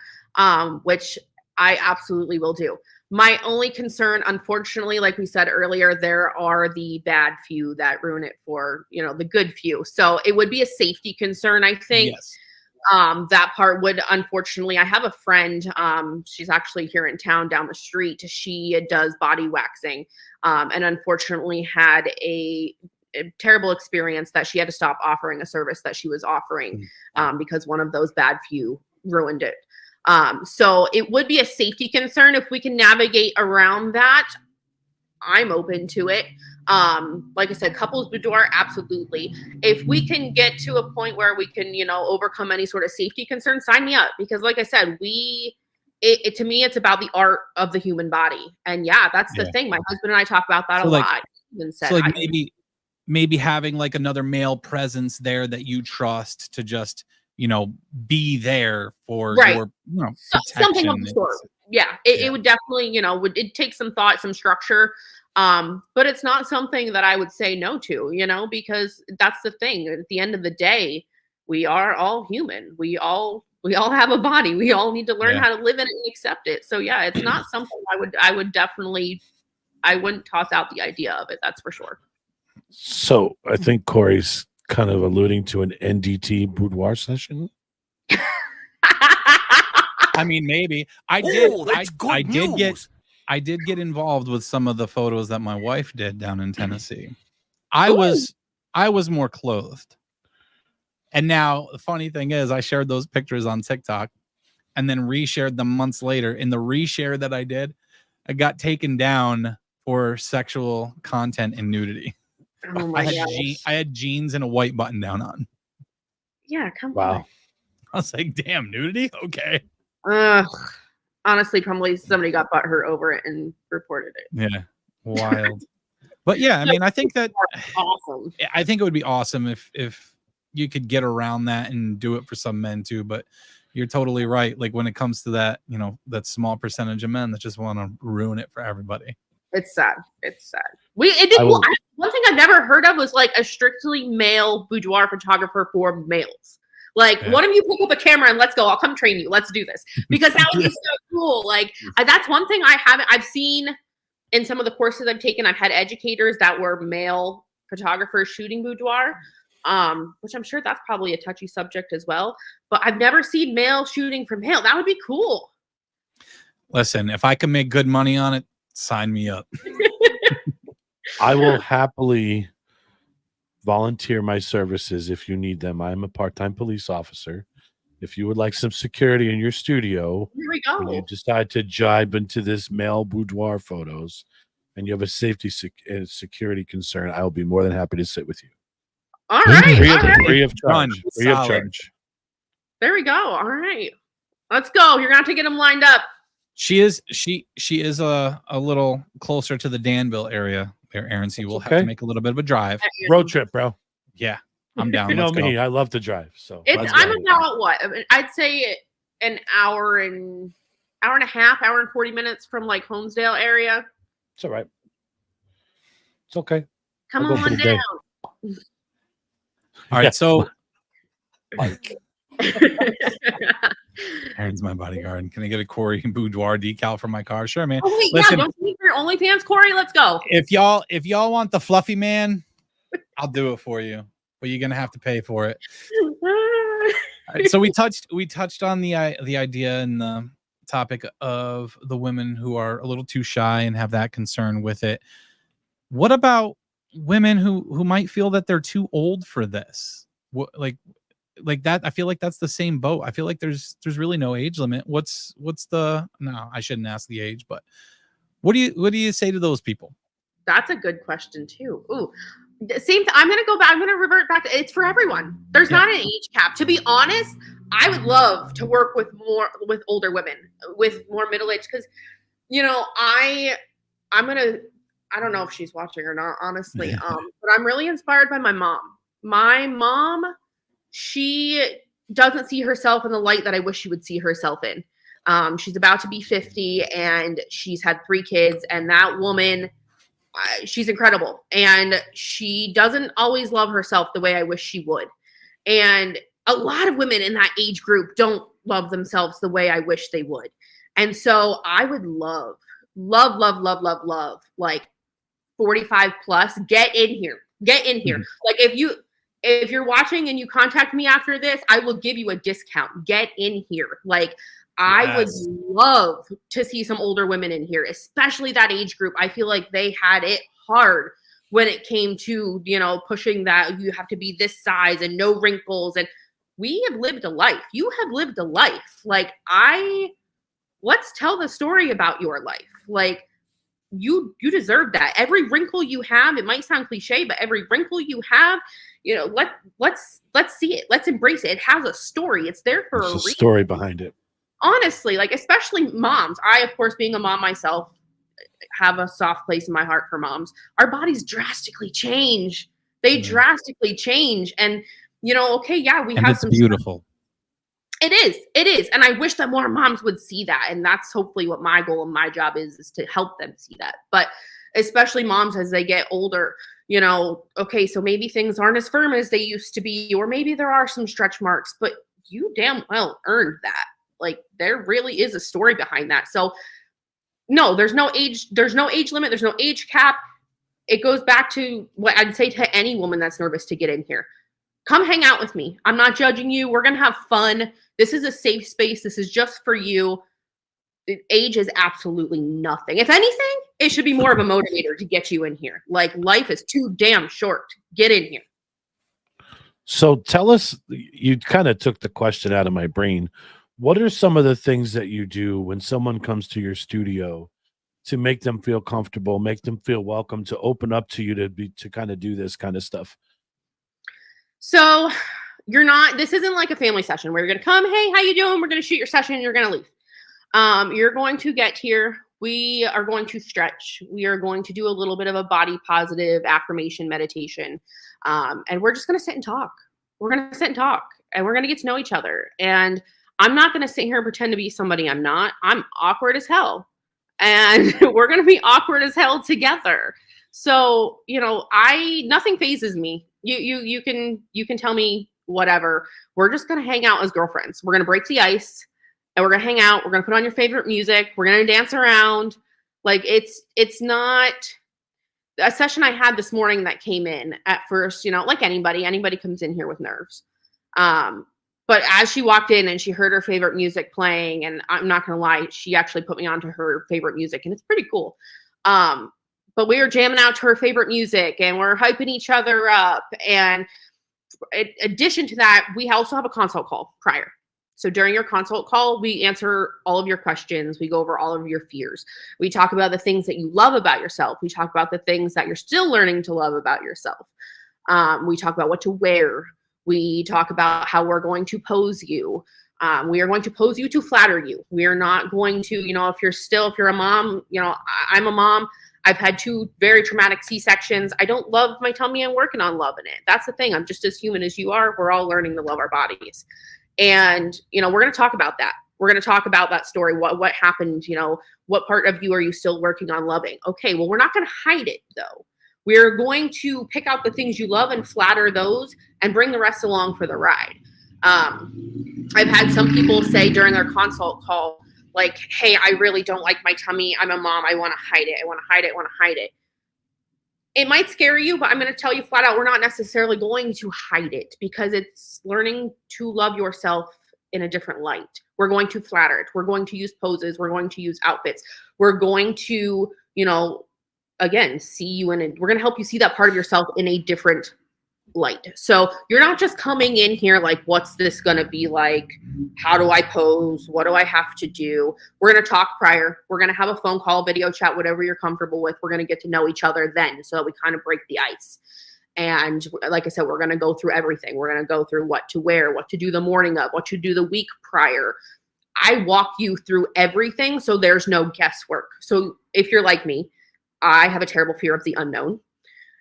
Speaker 4: which I absolutely will do. My only concern, unfortunately, like we said earlier, there are the bad few that ruin it for, the good few. So it would be a safety concern, I think.
Speaker 1: Yes.
Speaker 4: That part would, unfortunately, I have a friend, she's actually here in town down the street. She does body waxing, and unfortunately had a terrible experience that she had to stop offering a service that she was offering, because one of those bad few ruined it. So it would be a safety concern. If we can navigate around that, I'm open to it. Like I said, couples boudoir, absolutely. If we can get to a point where we can, overcome any sort of safety concern, sign me up. Because like I said, to me, it's about the art of the human body. And yeah, that's the thing. My husband and I talk about that a lot. And said,
Speaker 1: so like maybe having like another male presence there that you trust to just, be there for your,
Speaker 4: something of
Speaker 1: protection.
Speaker 4: the sort. Yeah, it would definitely, it take some thought, some structure. But it's not something that I would say no to, because that's the thing. At the end of the day, we are all human. We all have a body. We all need to learn how to live in it and accept it. So yeah, it's not something I would definitely, I wouldn't toss out the idea of it. That's for sure.
Speaker 3: So I think Corey's kind of alluding to an NDT boudoir session.
Speaker 1: I mean, maybe I did get involved with some of the photos that my wife did down in Tennessee. I was more clothed. And now the funny thing is, I shared those pictures on TikTok and then reshared them months later. In the reshare that I did, I got taken down for sexual content and nudity.
Speaker 4: Oh my God.
Speaker 1: I had jeans and a white button down on.
Speaker 4: Yeah, come
Speaker 3: on.
Speaker 1: I was like, damn, nudity? Okay.
Speaker 4: Honestly, probably somebody got butthurt over it and reported it.
Speaker 1: Yeah, wild. But yeah, I mean, I think that
Speaker 4: awesome.
Speaker 1: I think it would be awesome if you could get around that and do it for some men too. But you're totally right. Like when it comes to that, that small percentage of men that just want to ruin it for everybody.
Speaker 4: It's sad. It's sad. One thing I've never heard of was like a strictly male boudoir photographer for males. Like, why don't you pick up a camera and let's go? I'll come train you. Let's do this. Because that would be so cool. Like, that's one thing I've seen in some of the courses I've taken. I've had educators that were male photographers shooting boudoir, which I'm sure that's probably a touchy subject as well. But I've never seen male shooting for male. That would be cool.
Speaker 1: Listen, if I can make good money on it, sign me up.
Speaker 3: I will happily volunteer my services if you need them. I'm a part-time police officer. If you would like some security in your studio,
Speaker 4: here we go.
Speaker 3: When you decide to jibe into this male boudoir photos and you have a safety security concern, I will be more than happy to sit with you.
Speaker 4: All right.
Speaker 3: Free of charge.
Speaker 1: Free of charge.
Speaker 4: There we go. All right. Let's go. You're gonna have to get them lined up.
Speaker 1: She is a little closer to the Danville area there, Aaron. So you will have to make a little bit of a drive.
Speaker 3: Road trip, bro.
Speaker 1: Yeah, I'm down.
Speaker 3: You know
Speaker 1: Let's go.
Speaker 3: me, I love to drive. So
Speaker 4: I'm about what? I'd say an hour and a half, hour and 40 minutes from like Holmesdale area.
Speaker 3: It's all right. It's okay.
Speaker 4: Come on down.
Speaker 1: All right, so
Speaker 3: Mike.
Speaker 1: Aaron's my bodyguard. Can I get a Corey Boudoir decal for my car? Sure, man.
Speaker 4: Oh, wait,
Speaker 1: Listen,
Speaker 4: don't you need your OnlyFans, Corey? Let's go.
Speaker 1: If y'all want the fluffy man, I'll do it for you, but you're gonna have to pay for it. All right, so we touched on the idea and the topic of the women who are a little too shy and have that concern with it. What about women who might feel that they're too old for this? What, like that? I feel like that's the same boat. I feel like there's really no age limit. What's the, no, I shouldn't ask the age, but what do you say to those people?
Speaker 4: That's a good question too. Ooh, same. I'm gonna go back. I'm gonna revert back to, it's for everyone. There's not an age cap. To be honest, I would love to work with older women, with more middle age, because I don't know if she's watching or not, honestly. But I'm really inspired by my mom. My mom, she doesn't see herself in the light that I wish she would see herself in. She's about to be 50 and she's had 3 kids, and that woman, she's incredible. And she doesn't always love herself the way I wish she would. And a lot of women in that age group don't love themselves the way I wish they would. And so I would love, like 45 plus, get in here. Like if you're watching and you contact me after this, I will give you a discount. Get in here. Like, I would love to see some older women in here, especially that age group. I feel like they had it hard when it came to, pushing that you have to be this size and no wrinkles. And we have lived a life. You have lived a life. Like, let's tell the story about your life. Like, you deserve that. Every wrinkle you have, it might sound cliche, but every wrinkle you have, let's see it. Let's embrace it. It has a story. It's there for a reason.
Speaker 3: Story behind it.
Speaker 4: Honestly, like, especially moms. I, of course, being a mom myself, have a soft place in my heart for moms. Our bodies drastically change. They drastically change. And, okay, yeah, we have some
Speaker 1: beautiful.
Speaker 4: It is. And I wish that more moms would see that. And that's hopefully what my goal and my job is to help them see that. But especially moms as they get older, okay, so maybe things aren't as firm as they used to be, or maybe there are some stretch marks, but you damn well earned that. Like, there really is a story behind that. So no, there's no age limit. There's no age cap. It goes back to what I'd say to any woman that's nervous to get in here. Come hang out with me. I'm not judging you. We're going to have fun. This is a safe space. This is just for you. Age is absolutely nothing. If anything, it should be more of a motivator to get you in here. Like, life is too damn short. Get in here.
Speaker 3: So tell us, you kind of took the question out of my brain. What are some of the things that you do when someone comes to your studio to make them feel comfortable, make them feel welcome, to open up to you to kind of do this kind of stuff?
Speaker 4: So this isn't like a family session where you're going to come, hey, how you doing? We're going to shoot your session and you're going to leave. You're going to get here. We are going to stretch. We are going to do a little bit of a body positive affirmation meditation. And we're just going to sit and talk. We're going to sit and talk, and we're going to get to know each other. And I'm not going to sit here and pretend to be somebody I'm not. I'm awkward as hell. And we're going to be awkward as hell together. So, nothing phases me. You can tell me whatever. We're just going to hang out as girlfriends. We're going to break the ice, and we're going to hang out. We're going to put on your favorite music. We're going to dance around. Like, it's not a session I had this morning that came in at first, like anybody comes in here with nerves. But as she walked in and she heard her favorite music playing, and I'm not going to lie, she actually put me onto her favorite music, and it's pretty cool. But we were jamming out to her favorite music, and we're hyping each other up. And in addition to that, we also have a consult call prior. So during your consult call, we answer all of your questions. We go over all of your fears. We talk about the things that you love about yourself. We talk about the things that you're still learning to love about yourself. We talk about what to wear. We talk about how we're going to pose you. We are going to pose you to flatter you. We are not going to, if you're a mom, I'm a mom. I've had 2 very traumatic C-sections. I don't love my tummy. I'm working on loving it. That's the thing. I'm just as human as you are. We're all learning to love our bodies. And, we're going to talk about that. We're going to talk about that story. What happened? What part of you are you still working on loving? Okay, well, we're not going to hide it, though. We're going to pick out the things you love and flatter those and bring the rest along for the ride. I've had some people say during our consult call, like, hey, I really don't like my tummy. I'm a mom. I want to hide it. I want to hide it. I want to hide it. It might scare you, but I'm going to tell you flat out, we're not necessarily going to hide it because it's learning to love yourself in a different light. We're going to flatter it. We're going to use poses. We're going to use outfits. We're going to, again, see you we're going to help you see that part of yourself in a different light. So you're not just coming in here like, what's this going to be like? How do I pose? What do I have to do? We're going to talk prior. We're going to have a phone call, video chat, whatever you're comfortable with. We're going to get to know each other then so that we kind of break the ice. And like I said, we're going to go through everything. We're going to go through what to wear, what to do the morning of, what to do the week prior. I walk you through everything, so there's no guesswork. So if you're like me, I have a terrible fear of the unknown.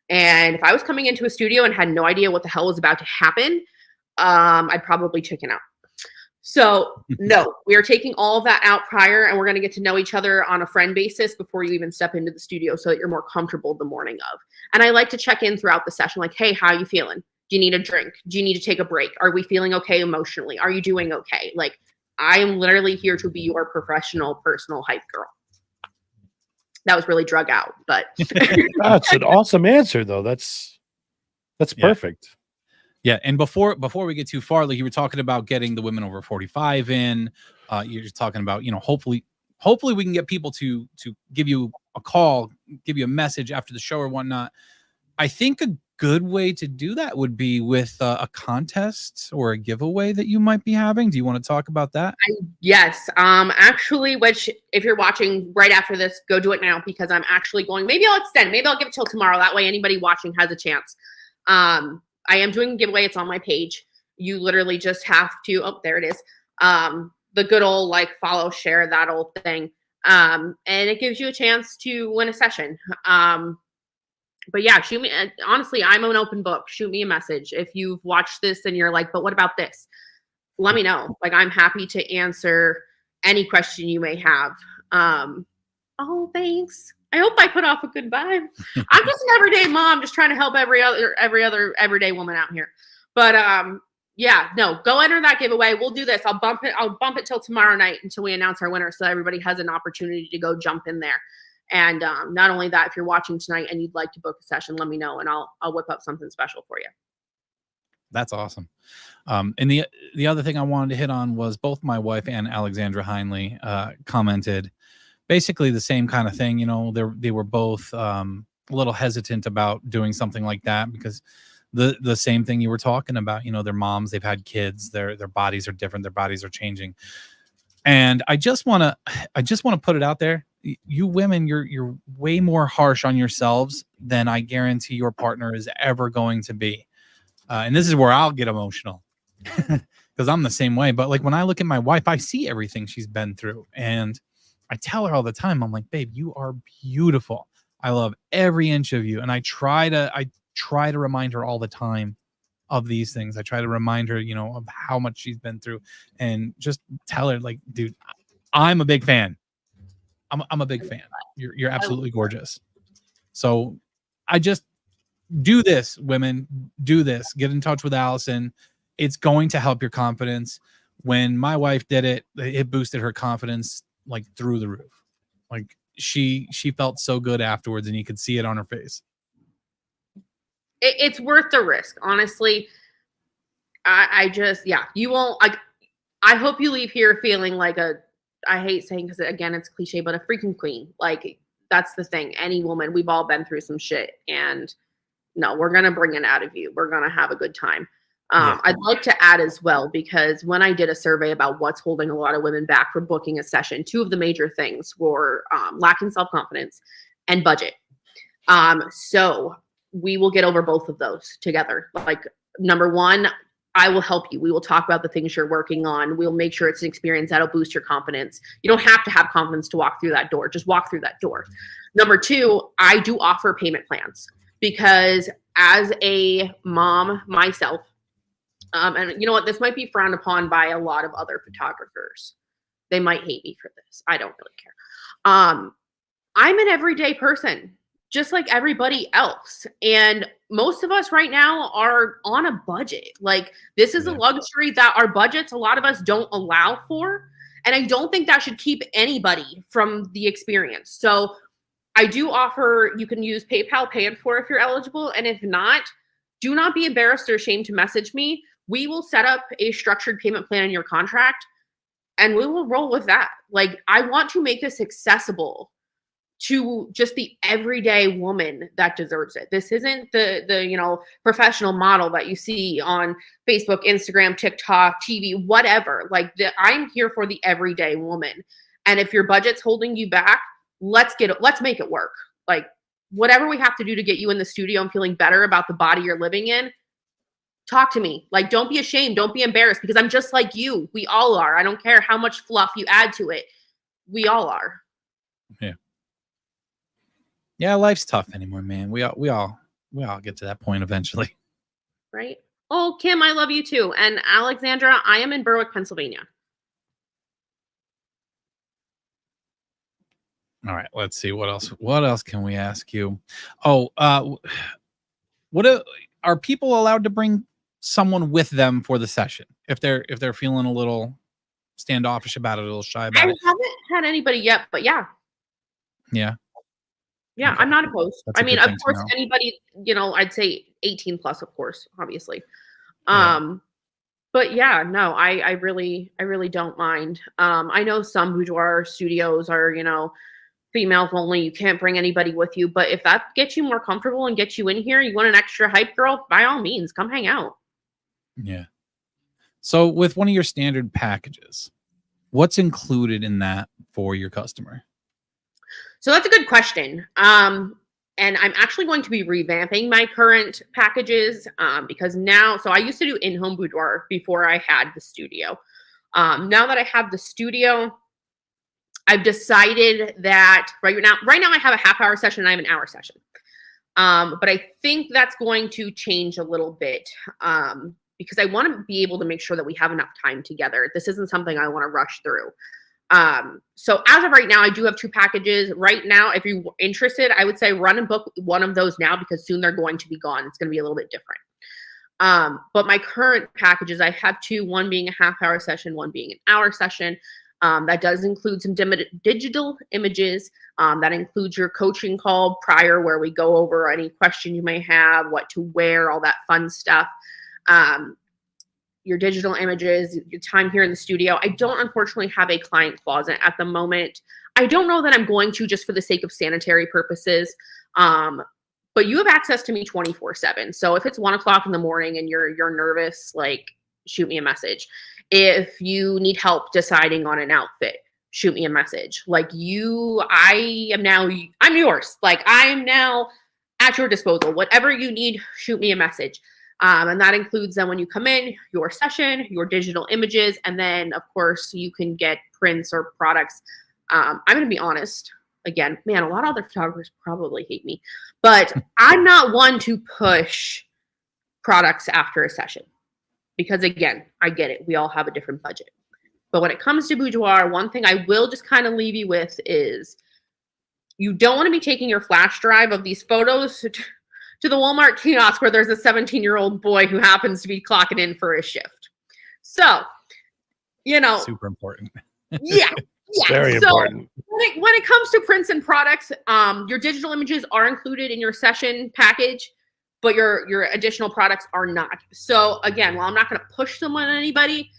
Speaker 4: And if I was coming into a studio and had no idea what the hell was about to happen, I'd probably chicken out. So no, we are taking all of that out prior, and we're going to get to know each other on a friend basis before you even step into the studio so that you're more comfortable the morning of. And I like to check in throughout the session, like, hey, how are you feeling? Do you need a drink? Do you need to take a break? Are we feeling okay emotionally? Are you doing okay? Like, I am literally here to be your professional, personal hype girl. That was really drug out, but
Speaker 3: that's an awesome answer, though. That's perfect.
Speaker 1: Yeah, and before we get too far, like you were talking about getting the women over 45 in, you're just talking about, hopefully we can get people to give you a call, give you a message after the show or whatnot. I think a good way to do that would be with a contest or a giveaway that you might be having. Do you want to talk about that?
Speaker 4: Yes. Actually, which if you're watching right after this, go do it now because I'm actually going, maybe I'll extend, maybe I'll give it till tomorrow. That way anybody watching has a chance. I am doing a giveaway. It's on my page. You literally just have to, oh, there it is. The good old like follow, share, that old thing. And it gives you a chance to win a session. But yeah, shoot me. Honestly, I'm an open book. Shoot me a message. If you've watched this and you're like, but what about this? Let me know. Like, I'm happy to answer any question you may have. Oh, thanks. I hope I put off a good vibe. I'm just an everyday mom, just trying to help every other everyday woman out here. But yeah, no, go enter that giveaway. We'll do this. I'll bump it till tomorrow night until we announce our winner, so everybody has an opportunity to go jump in there. And not only that, if you're watching tonight and you'd like to book a session, let me know and I'll whip up something special for you.
Speaker 1: That's awesome. And the other thing I wanted to hit on was both my wife and Alexandra Heinley commented basically the same kind of thing. They were both a little hesitant about doing something like that because the same thing you were talking about, they're moms, they've had kids, their bodies are different, their bodies are changing. And I just want to put it out there. You women, you're way more harsh on yourselves than I guarantee your partner is ever going to be. And this is where I'll get emotional because I'm the same way. But like when I look at my wife, I see everything she's been through. And I tell her all the time, I'm like, babe, you are beautiful. I love every inch of you. And I try to remind her all the time of these things. I try to remind her, of how much she's been through and just tell her like, dude, I'm a big fan. I'm a big fan. You're absolutely gorgeous. So I just do this, women, do this. Get in touch with Allison. It's going to help your confidence. When my wife did it, it boosted her confidence like through the roof. Like she felt so good afterwards and you could see it on her face.
Speaker 4: It's worth the risk, honestly. I just, yeah, you won't, I hope you leave here feeling like I hate saying, because again, it's cliche, but a freaking queen. Like, that's the thing. Any woman, we've all been through some shit. And no, we're going to bring it out of you. We're going to have a good time. Yeah. I'd like to add as well, because when I did a survey about what's holding a lot of women back from booking a session, 2 of the major things were lacking self-confidence and budget. So we will get over both of those together. Like, number one, I will help you. We will talk about the things you're working on. We'll make sure it's an experience that'll boost your confidence. You don't have to have confidence to walk through that door. Just walk through that door. Number two, I do offer payment plans because as a mom myself, and you know what, this might be frowned upon by a lot of other photographers. They might hate me for this. I don't really care. I'm an everyday person, just like everybody else. And most of us right now are on a budget. Like, this is a luxury that our budgets, a lot of us don't allow for. And I don't think that should keep anybody from the experience. So I do offer, you can use PayPal, Pay in 4 if you're eligible. And if not, do not be embarrassed or ashamed to message me. We will set up a structured payment plan in your contract and we will roll with that. Like, I want to make this accessible to just the everyday woman that deserves it. This isn't the professional model that you see on Facebook, Instagram, TikTok, TV, whatever. Like, I'm here for the everyday woman. And if your budget's holding you back, let's make it work. Like, whatever we have to do to get you in the studio and feeling better about the body you're living in, talk to me. Like, don't be ashamed. Don't be embarrassed, because I'm just like you. We all are. I don't care how much fluff you add to it. We all are.
Speaker 1: Yeah. Yeah, life's tough anymore, man. We all get to that point eventually.
Speaker 4: Right? Oh, Kim, I love you too. And Alexandra, I am in Berwick, Pennsylvania.
Speaker 1: All right, let's see what else can we ask you? Oh, are people allowed to bring someone with them for the session if they're feeling a little standoffish about it, a little shy about it?
Speaker 4: I haven't had anybody yet, but yeah.
Speaker 1: Yeah.
Speaker 4: Yeah,
Speaker 1: Okay.
Speaker 4: I'm not opposed.
Speaker 1: That's a
Speaker 4: I mean,
Speaker 1: good
Speaker 4: of
Speaker 1: thing to
Speaker 4: course,
Speaker 1: know.
Speaker 4: anybody, I'd say 18 plus, of course, obviously.
Speaker 1: Yeah.
Speaker 4: But yeah, no, I really don't mind. I know some boudoir studios are, females only. You can't bring anybody with you. But if that gets you more comfortable and gets you in here, you want an extra hype girl, by all means, come hang out.
Speaker 1: Yeah. So with one of your standard packages, what's included in that for your customer?
Speaker 4: So that's a good question. And I'm actually going to be revamping my current packages because now, so I used to do in-home boudoir before I had the studio. Now that I have the studio, I've decided that right now I have a half-hour session and I have an hour session. But I think that's going to change a little bit because I want to be able to make sure that we have enough time together. This isn't something I want to rush through. So as of right now, I do have 2 packages. Right now, if you're interested, I would say run and book one of those now because soon they're going to be gone. It's going to be a little bit different. But my current packages, I have 2, one being a half-hour session, one being an hour session. That does include some digital images. That includes your coaching call prior where we go over any question you may have, what to wear, all that fun stuff. Your digital images, your time here in the studio. I don't unfortunately have a client closet at the moment. I don't know that I'm going to, just for the sake of sanitary purposes. But you have access to me 24/7. So if it's 1 o'clock in the morning and you're nervous, like, shoot me a message. If you need help deciding on an outfit, shoot me a message. Like, I'm yours. Like, I am now at your disposal. Whatever you need, shoot me a message. And that includes then when you come in, your session, your digital images, and then of course you can get prints or products. I'm going to be honest. Again, man, a lot of other photographers probably hate me, but I'm not one to push products after a session because, again, I get it. We all have a different budget. But when it comes to boudoir, one thing I will just kind of leave you with is you don't want to be taking your flash drive of these photos to the Walmart kiosk where there's a 17-year-old boy who happens to be clocking in for a shift. So,
Speaker 1: Super important.
Speaker 4: Yeah.
Speaker 3: Very important.
Speaker 4: When it comes to prints and products, your digital images are included in your session package, but your additional products are not. So again, while I'm not going to push them on anybody,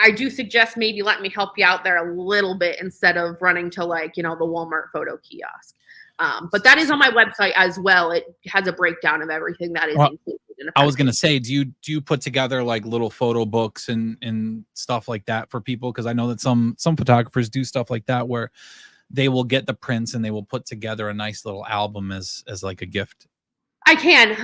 Speaker 4: I do suggest maybe let me help you out there a little bit instead of running to the Walmart photo kiosk. But that is on my website as well. It has a breakdown of everything that is included.
Speaker 1: I was going to say, do you put together like little photo books and stuff like that for people? Because I know that some photographers do stuff like that where they will get the prints and they will put together a nice little album as like a gift.
Speaker 4: I can.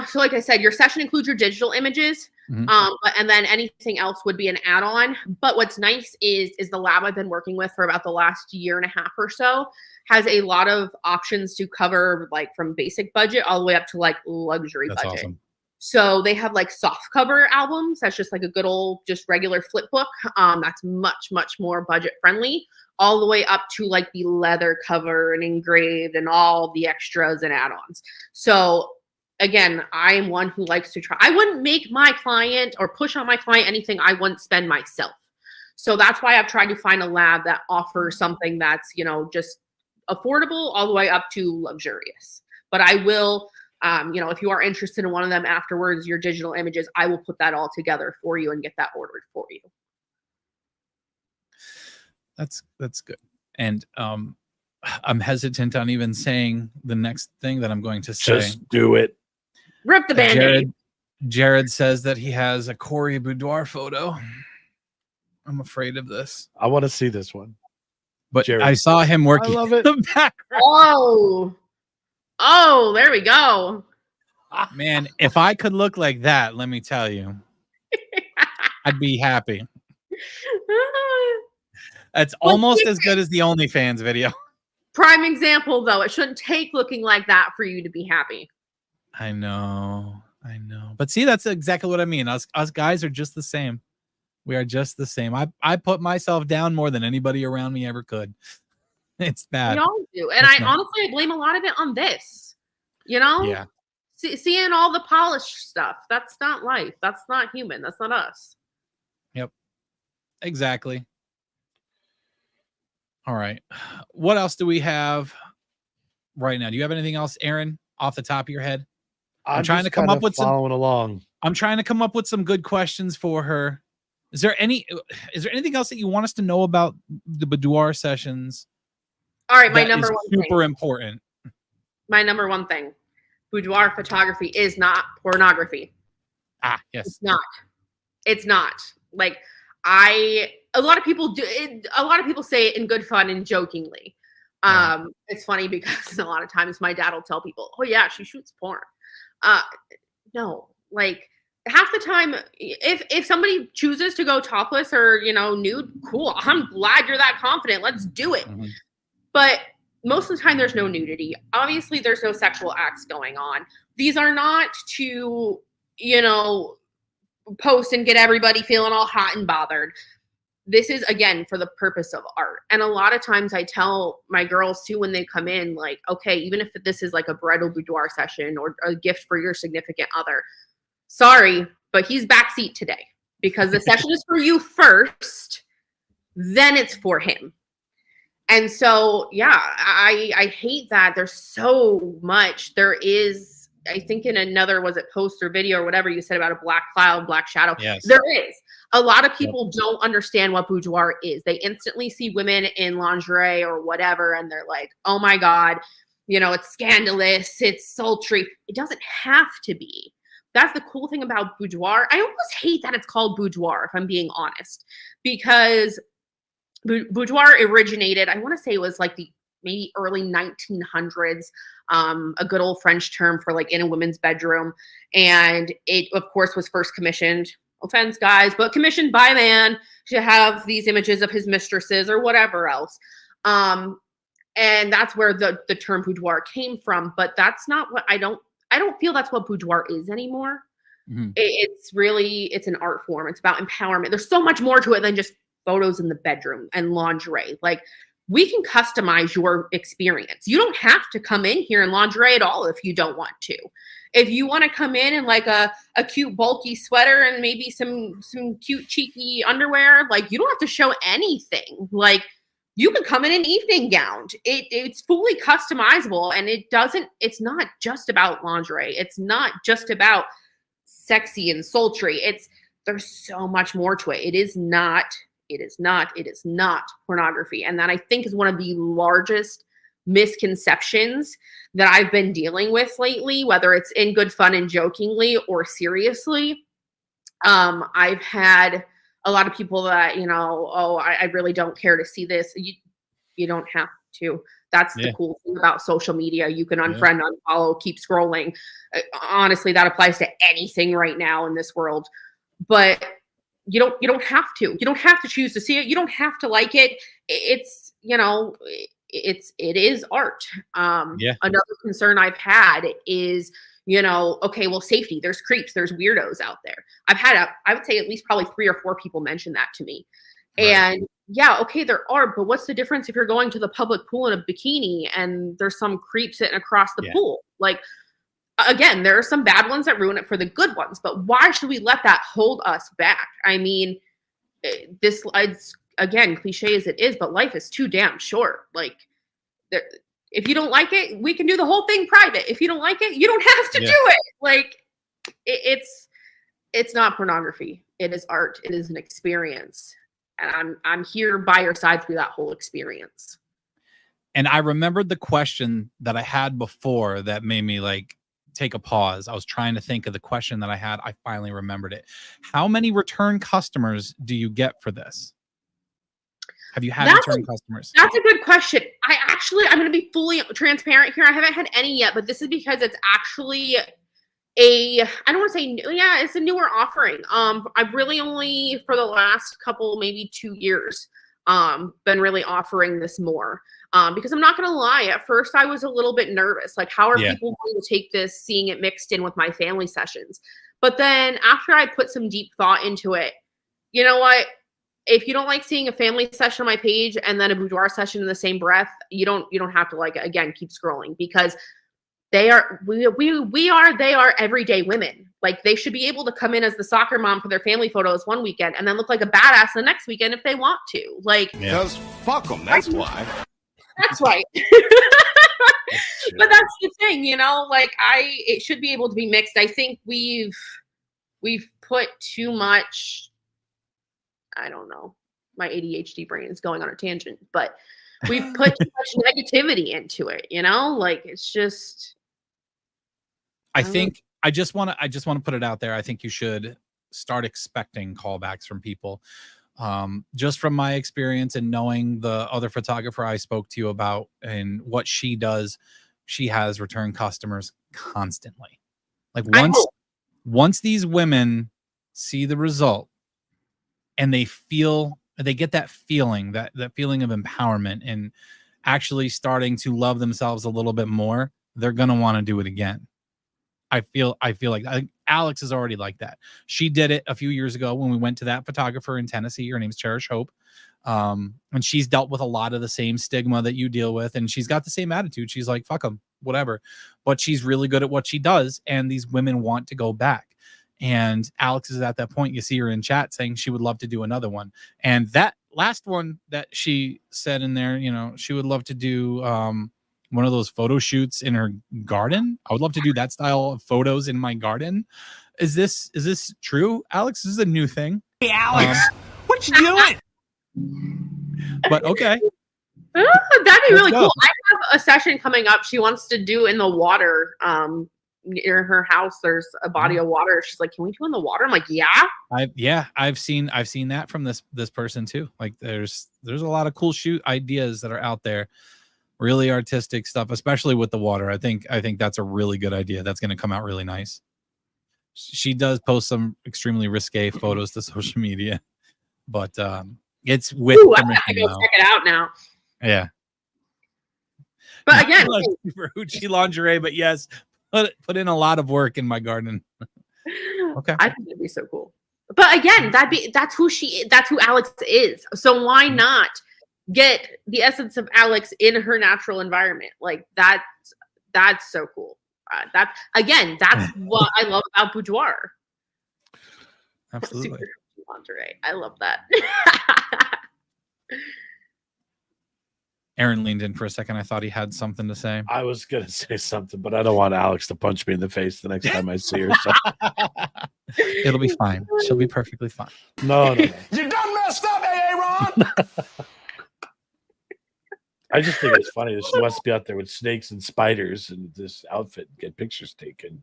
Speaker 4: So like I said, your session includes your digital images. And then anything else would be an add-on. But what's nice is the lab I've been working with for about the last year and a half or so has a lot of options to cover like from basic budget all the way up to like luxury
Speaker 1: That's
Speaker 4: budget.
Speaker 1: awesome.
Speaker 4: So they have like soft cover albums. That's just like a good old, just regular flip book. That's much, much more budget friendly, all the way up to like the leather cover and engraved and all the extras and add-ons. So again, I am one who likes to try. I wouldn't make my client or push on my client anything I wouldn't spend myself. So that's why I've tried to find a lab that offers something that's, you know, just affordable all the way up to luxurious. But I will, you know, if you are interested in one of them afterwards, your digital images, I will put that all together for you and get that ordered for you.
Speaker 1: That's good. And I'm hesitant on even saying the next thing that I'm going to say.
Speaker 3: Just do it.
Speaker 4: Rip the Band-Aid.
Speaker 1: Jared says that he has a Corey Boudoir photo. I'm afraid of this.
Speaker 3: I want to see this one.
Speaker 1: But
Speaker 3: Jared.
Speaker 1: I saw him working
Speaker 3: I love it.
Speaker 1: in the background.
Speaker 4: Oh, there we go.
Speaker 1: Man, if I could look like that, let me tell you, I'd be happy. That's almost as good as the OnlyFans video.
Speaker 4: Prime example, though. It shouldn't take looking like that for you to be happy.
Speaker 1: I know. But see, that's exactly what I mean. Us guys are just the same. We are just the same. I put myself down more than anybody around me ever could. It's bad.
Speaker 4: We all do. And honestly, I blame a lot of it on this. You know?
Speaker 1: Yeah.
Speaker 4: Seeing all the polished stuff. That's not life. That's not human. That's not us.
Speaker 1: Yep. Exactly. All right. What else do we have right now? Do you have anything else, Aaron, off the top of your head? I'm trying to come up with
Speaker 3: following along.
Speaker 1: I'm trying to come up with some good questions for her. Is there anything else that you want us to know about the Boudoir sessions?
Speaker 4: All right, my
Speaker 1: that
Speaker 4: number
Speaker 1: is
Speaker 4: one
Speaker 1: super
Speaker 4: thing.
Speaker 1: important.
Speaker 4: My number one thing. Boudoir photography is not pornography.
Speaker 1: Ah, yes.
Speaker 4: It's not. It's not. Like a lot of people do it, a lot of people say it in good fun and jokingly. It's funny because a lot of times my dad will tell people, "Oh yeah, she shoots porn." No, like half the time, if somebody chooses to go topless or, you know, nude, cool. I'm glad you're that confident. Let's do it.
Speaker 1: Mm-hmm.
Speaker 4: But most of the time, there's no nudity. Obviously, there's no sexual acts going on. These are not to, you know, post and get everybody feeling all hot and bothered. This is, again, for the purpose of art. And a lot of times I tell my girls too, when they come in, like, okay, even if this is like a bridal boudoir session or a gift for your significant other, sorry, but he's backseat today because the session is for you first, then it's for him. And so, yeah, I hate that there's so much. There is, I think in another, was it post or video or whatever you said about a black cloud, black shadow?
Speaker 1: Yes.
Speaker 4: There is. A lot of people don't understand what boudoir is. They instantly see women in lingerie or whatever, and they're like, oh my God, you know, it's scandalous, it's sultry. It doesn't have to be. That's the cool thing about boudoir. I almost hate that it's called boudoir, if I'm being honest, because boudoir originated, I want to say it was like the maybe early 1900s, a good old French term for like in a woman's bedroom. And it, of course, was first commissioned, offense guys, but commissioned by man to have these images of his mistresses or whatever else. And that's where the term boudoir came from. But that's not what I don't feel that's what boudoir is anymore. Mm-hmm. It's an art form. It's about empowerment. There's so much more to it than just photos in the bedroom and lingerie. Like, we can customize your experience. You don't have to come in here in lingerie at all if you don't want to. If you want to come in like a cute bulky sweater and maybe some cute cheeky underwear, like, you don't have to show anything. Like, you can come in an evening gown. It's fully customizable, and it's not just about lingerie. It's not just about sexy and sultry. There's so much more to it. It is not pornography. And that, I think, is one of the largest misconceptions that I've been dealing with lately, whether it's in good fun and jokingly or seriously. I've had a lot of people that, you know, oh, I really don't care to see this. You don't have to. That's the cool thing about social media. You can unfriend, unfollow, keep scrolling. Honestly, that applies to anything right now in this world. but you don't have to. You don't have to choose to see it. You don't have to like it. It's, you know, it is art. Another concern I've had is, you know, okay, well, safety. There's creeps. There's weirdos out there. I would say at least probably 3 or 4 people mention that to me. Right. And yeah, okay, there are, but what's the difference if you're going to the public pool in a bikini and there's some creep sitting across the pool? Like, again, there are some bad ones that ruin it for the good ones, but why should we let that hold us back? I mean, it's again, cliche as it is, but life is too damn short. Like, if you don't like it, we can do the whole thing private. If you don't like it, you don't have to do it. Like, it's not pornography. It is art. It is an experience. And I'm here by your side through that whole experience.
Speaker 1: And I remembered the question that I had before that made me like take a pause. I was trying to think of the question that I had. I finally remembered it. How many return customers do you get for this? Have you had return customers? That's a good question. I'm going to be fully transparent here. I haven't had any yet, but this is because it's actually I don't want to say, it's a newer offering. I've really only for the last couple, maybe 2 years, been really offering this more. Because I'm not going to lie, at first I was a little bit nervous. Like, how are people going to take this, seeing it mixed in with my family sessions? But then after I put some deep thought into it, you know what? If you don't like seeing a family session on my page and then a boudoir session in the same breath, you don't have to like it. Again, keep scrolling, because they are everyday women. Like, they should be able to come in as the soccer mom for their family photos one weekend and then look like a badass the next weekend if they want to. Like,
Speaker 5: because fuck them. That's why.
Speaker 4: That's right. But that's the thing, you know, like it should be able to be mixed. I think we've put too much, I don't know, my ADHD brain is going on a tangent, but we've put too much negativity into it, you know, like it's just,
Speaker 1: I think I just want to put it out there. I think you should start expecting callbacks from people. Just from my experience and knowing the other photographer I spoke to you about and what she does, she has return customers constantly. Like, once these women see the result and they get that feeling, that feeling of empowerment and actually starting to love themselves a little bit more, they're going to want to do it again. I feel like Alex is already like that. She did it a few years ago when we went to that photographer in Tennessee. Her name's Cherish Hope. And she's dealt with a lot of the same stigma that you deal with. And she's got the same attitude. She's like, fuck them, whatever. But she's really good at what she does. And these women want to go back. And Alex is at that point. You see her in chat saying she would love to do another one. And that last one that she said in there, you know, she would love to do one of those photo shoots in her garden. I would love to do that style of photos in my garden. Is this true, Alex? This is a new thing.
Speaker 2: Hey, Alex, what you doing?
Speaker 1: But okay.
Speaker 4: That'd be really cool. I have a session coming up. She wants to do in the water. Near her house, there's a body of water. She's like, "Can we do in the water?" I'm like, "Yeah." I've seen that from this person too. Like, there's a lot of cool shoot ideas that are out there. Really artistic stuff, especially with the water. I think that's a really good idea. That's going to come out really nice. She does post some extremely risque photos to social media, but it's with I'm gonna have to go check it out now.
Speaker 1: Yeah.
Speaker 4: But again,
Speaker 1: for Hoochie lingerie, but yes, put in a lot of work in my garden. Okay.
Speaker 4: I think it'd be so cool. But again, that's who Alex is. So why not get the essence of Alex in her natural environment? Like, that's so cool. That's what I love about Boudoir.
Speaker 1: Absolutely.
Speaker 4: Super lingerie. I love that.
Speaker 1: Aaron leaned in for a second. I thought he had something to say.
Speaker 3: I was going to say something, but I don't want Alex to punch me in the face the next time I see her. So.
Speaker 1: It'll be fine. She'll be perfectly fine.
Speaker 3: No.
Speaker 5: You done messed up, Aaron.
Speaker 3: I just think it's funny that she wants to be out there with snakes and spiders in this outfit and get pictures taken.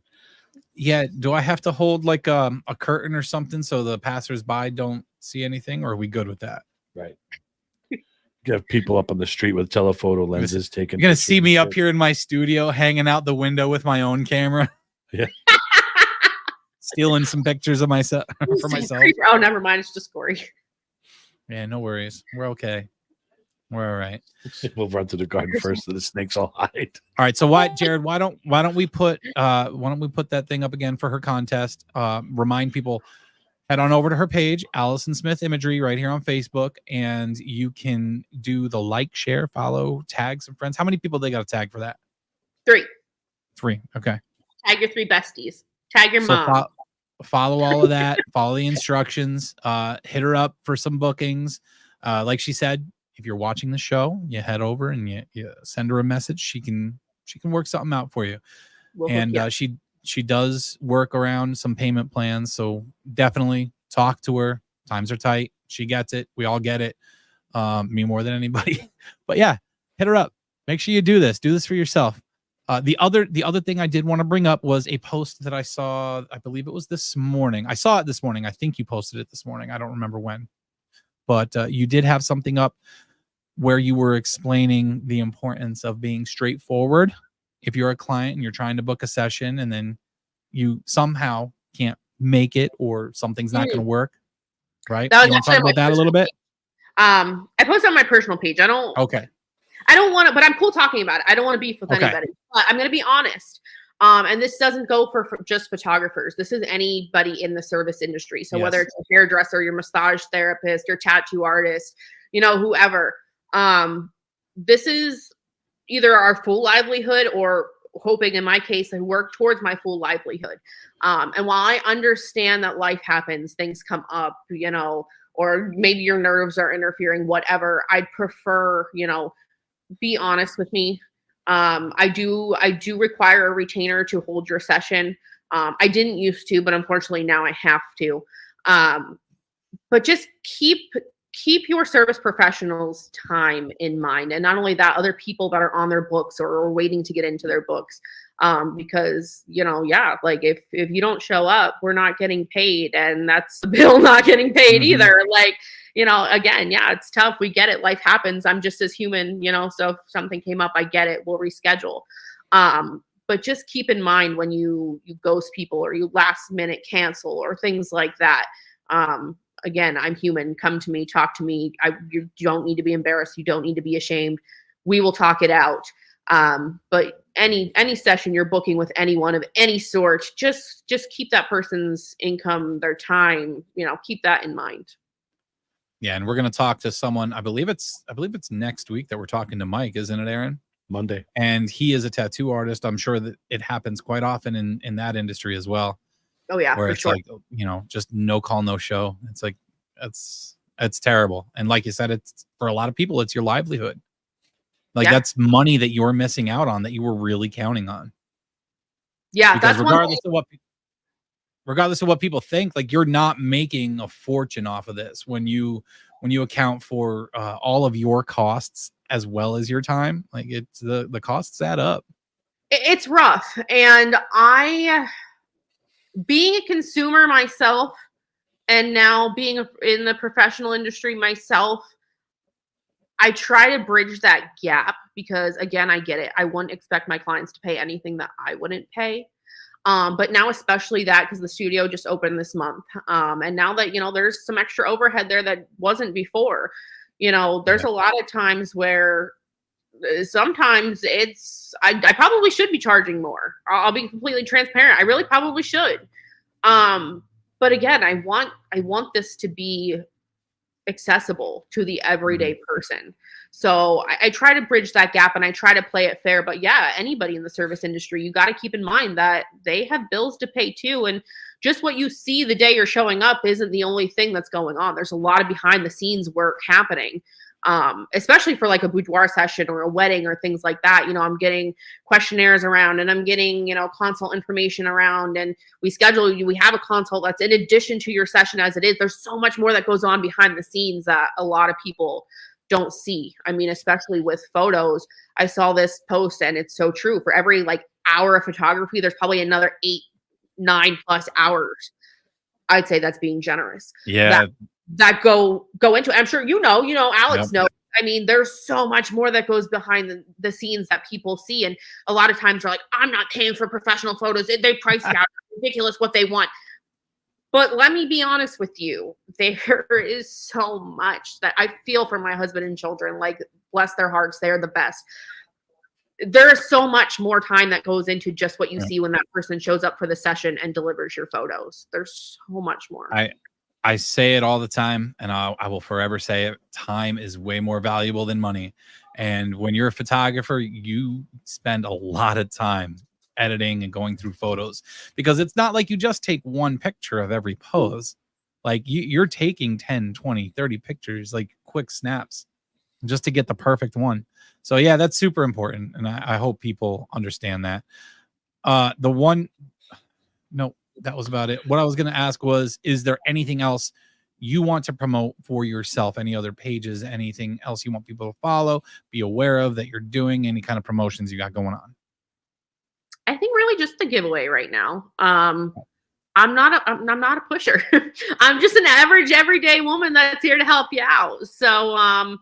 Speaker 1: Yeah. Do I have to hold like a curtain or something so the passersby don't see anything, or are we good with that?
Speaker 3: Right. You have people up on the street with telephoto lenses taking.
Speaker 1: You're going to see me up here in my studio hanging out the window with my own camera.
Speaker 3: Yeah.
Speaker 1: stealing some pictures of myself for myself.
Speaker 4: Oh, never mind. It's just Corey.
Speaker 1: Yeah, no worries. We're okay. We're all right.
Speaker 3: We'll run to the garden first, so the snakes all hide.
Speaker 1: All right. So Jared, why don't we put that thing up again for her contest? Remind people, head on over to her page, Allison Smith Imagery, right here on Facebook, and you can do the like, share, follow, tag some friends. How many people they got to tag for that?
Speaker 4: 3.
Speaker 1: 3. Okay.
Speaker 4: Tag your 3 besties. Tag your mom.
Speaker 1: Follow all of that. Follow the instructions. Hit her up for some bookings. Like she said, if you're watching the show, you head over and you send her a message. She can work something out for you. She does work around some payment plans, so definitely talk to her. Times are tight. She gets it. We all get it. Me more than anybody. But yeah, hit her up. Make sure you do this. Do this for yourself. The other thing I did want to bring up was a post that I saw. I believe it was this morning. I saw it this morning. I think you posted it this morning. I don't remember when. But you did have something up where you were explaining the importance of being straightforward. If you're a client and you're trying to book a session and then you somehow can't make it or something's not going to work, right? You want to talk about that a little bit?
Speaker 4: I posted on my personal page. I don't want to, but I'm cool talking about it. I don't want to beef with anybody. But I'm going to be honest. And this doesn't go for just photographers. This is anybody in the service industry. So whether it's a hairdresser, your massage therapist, your tattoo artist, whoever. This is either our full livelihood or hoping, in my case, I work towards my full livelihood. And while I understand that life happens, things come up, or maybe your nerves are interfering, whatever, I'd prefer, be honest with me. I do require a retainer to hold your session. I didn't used to, but unfortunately now I have to. But just keep your service professionals' time in mind. And not only that, other people that are on their books or are waiting to get into their books. Because, like if you don't show up, we're not getting paid, and that's the bill not getting paid either. Like, again, it's tough. We get it. Life happens. I'm just as human, so if something came up, I get it. We'll reschedule. But just keep in mind when you ghost people or you last minute cancel or things like that. Again, I'm human. Come to me, talk to me. You don't need to be embarrassed. You don't need to be ashamed. We will talk it out. But any session you're booking with anyone of any sort, just keep that person's income, their time, keep that in mind.
Speaker 1: Yeah, and we're going to talk to someone. I believe it's next week that we're talking to Mike, isn't it, Aaron?
Speaker 3: Monday.
Speaker 1: And he is a tattoo artist. I'm sure that it happens quite often in that industry as well.
Speaker 4: Oh yeah,
Speaker 1: where it's like, just no call, no show. It's like, it's terrible. And like you said, it's for a lot of people, it's your livelihood. Like that's money that you're missing out on that you were really counting on. Yeah. Because regardless of what people think, like you're not making a fortune off of this when you account for all of your costs as well as your time. Like it's the costs add up.
Speaker 4: It's rough. And being a consumer myself and now being in the professional industry myself, I try to bridge that gap because, again, I get it. I wouldn't expect my clients to pay anything that I wouldn't pay. But now especially that because the studio just opened this month. And now that, there's some extra overhead there that wasn't before, there's a lot of times where sometimes I probably should be charging more. I'll be completely transparent. I really probably should. But again, I want this to be accessible to the everyday person. So I try to bridge that gap and I try to play it fair. But yeah, anybody in the service industry, you got to keep in mind that they have bills to pay too. And just what you see the day you're showing up isn't the only thing that's going on. There's a lot of behind the scenes work happening. Especially for like a boudoir session or a wedding or things like that. I'm getting questionnaires around and I'm getting, consult information around, and we have a consult that's in addition to your session as it is. There's so much more that goes on behind the scenes that a lot of people don't see. I mean, especially with photos, I saw this post and it's so true. For every hour of photography, there's probably another 8-9+ hours. I'd say that's being generous.
Speaker 1: Yeah.
Speaker 4: That go into, I'm sure Alex knows. I mean, there's so much more that goes behind the scenes that people see. And a lot of times they're like, I'm not paying for professional photos. They price out ridiculous what they want. But let me be honest with you. There is so much that I feel for my husband and children. Like, bless their hearts, they're the best. There is so much more time that goes into just what you see when that person shows up for the session and delivers your photos. There's so much more.
Speaker 1: I say it all the time, and I will forever say it. Time is way more valuable than money. And when you're a photographer, you spend a lot of time editing and going through photos, because it's not like you just take one picture of every pose. Like you're taking 10, 20, 30 pictures, like quick snaps, just to get the perfect one. So yeah, that's super important. And I hope people understand that. No, that was about it. What I was going to ask was, is there anything else you want to promote for yourself? Any other pages, anything else you want people to follow, be aware of that you're doing, any kind of promotions you got going on?
Speaker 4: I think really just the giveaway right now. I'm not a pusher. I'm just an average everyday woman that's here to help you out. So,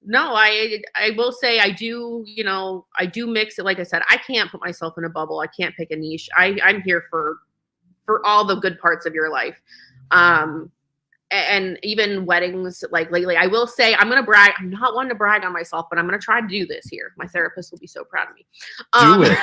Speaker 4: no, I will say I do mix it. Like I said, I can't put myself in a bubble. I can't pick a niche. I'm here for all the good parts of your life. And even weddings, like lately, I will say, I'm going to brag. I'm not one to brag on myself, but I'm going to try to do this here. My therapist will be so proud of me.
Speaker 3: Do it.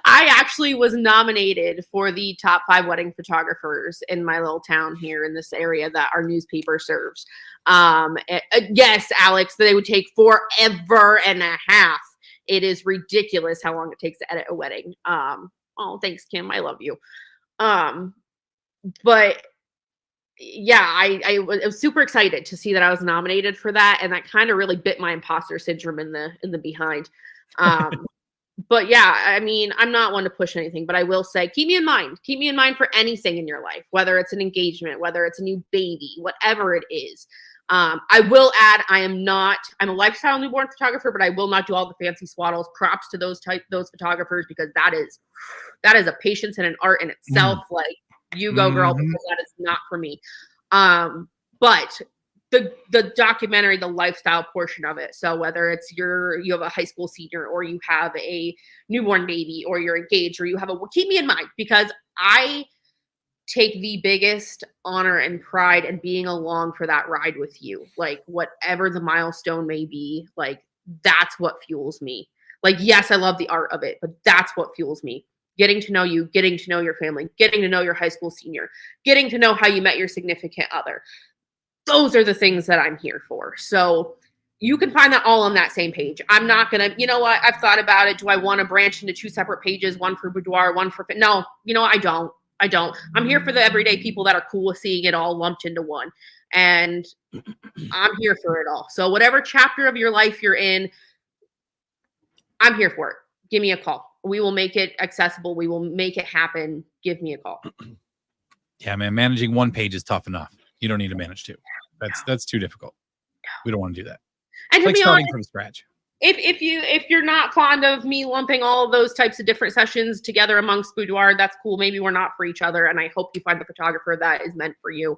Speaker 4: I actually was nominated for the top 5 wedding photographers in my little town here in this area that our newspaper serves. Yes, Alex, they would take forever and a half. It is ridiculous how long it takes to edit a wedding. Oh, thanks, Kim. I love you. But yeah, I was super excited to see that I was nominated for that, and that kind of really bit my imposter syndrome in the behind. But yeah, I mean, I'm not one to push anything, but I will say, keep me in mind. Keep me in mind for anything in your life, whether it's an engagement, whether it's a new baby, whatever it is. I will add, I'm a lifestyle newborn photographer, but I will not do all the fancy swaddles. Props to those photographers, because that is a patience and an art in itself. Like, you go, girl, because that is not for me. But the documentary, the lifestyle portion of it. So whether it's you have a high school senior, or you have a newborn baby, or you're engaged, or keep me in mind, because I take the biggest honor and pride in being along for that ride with you. Like, whatever the milestone may be, like, that's what fuels me. Like, yes, I love the art of it, but that's what fuels me. Getting to know you, getting to know your family, getting to know your high school senior, getting to know how you met your significant other. Those are the things that I'm here for. So you can find that all on that same page. I'm not going to, you know what? I've thought about it. Do I want to branch into 2 separate pages, one for boudoir, one for fit? No, I don't. I'm here for the everyday people that are cool with seeing it all lumped into one. And I'm here for it all. So whatever chapter of your life you're in, I'm here for it. Give me a call. We will make it accessible. We will make it happen. Give me a call.
Speaker 1: Yeah, man, managing one page is tough enough. You don't need to manage 2. That's too difficult. We don't want to do that.
Speaker 4: And to
Speaker 1: like
Speaker 4: be
Speaker 1: starting
Speaker 4: honest,
Speaker 1: from scratch.
Speaker 4: If you're not fond of me lumping all of those types of different sessions together amongst boudoir, that's cool. Maybe we're not for each other, and I hope you find the photographer that is meant for you.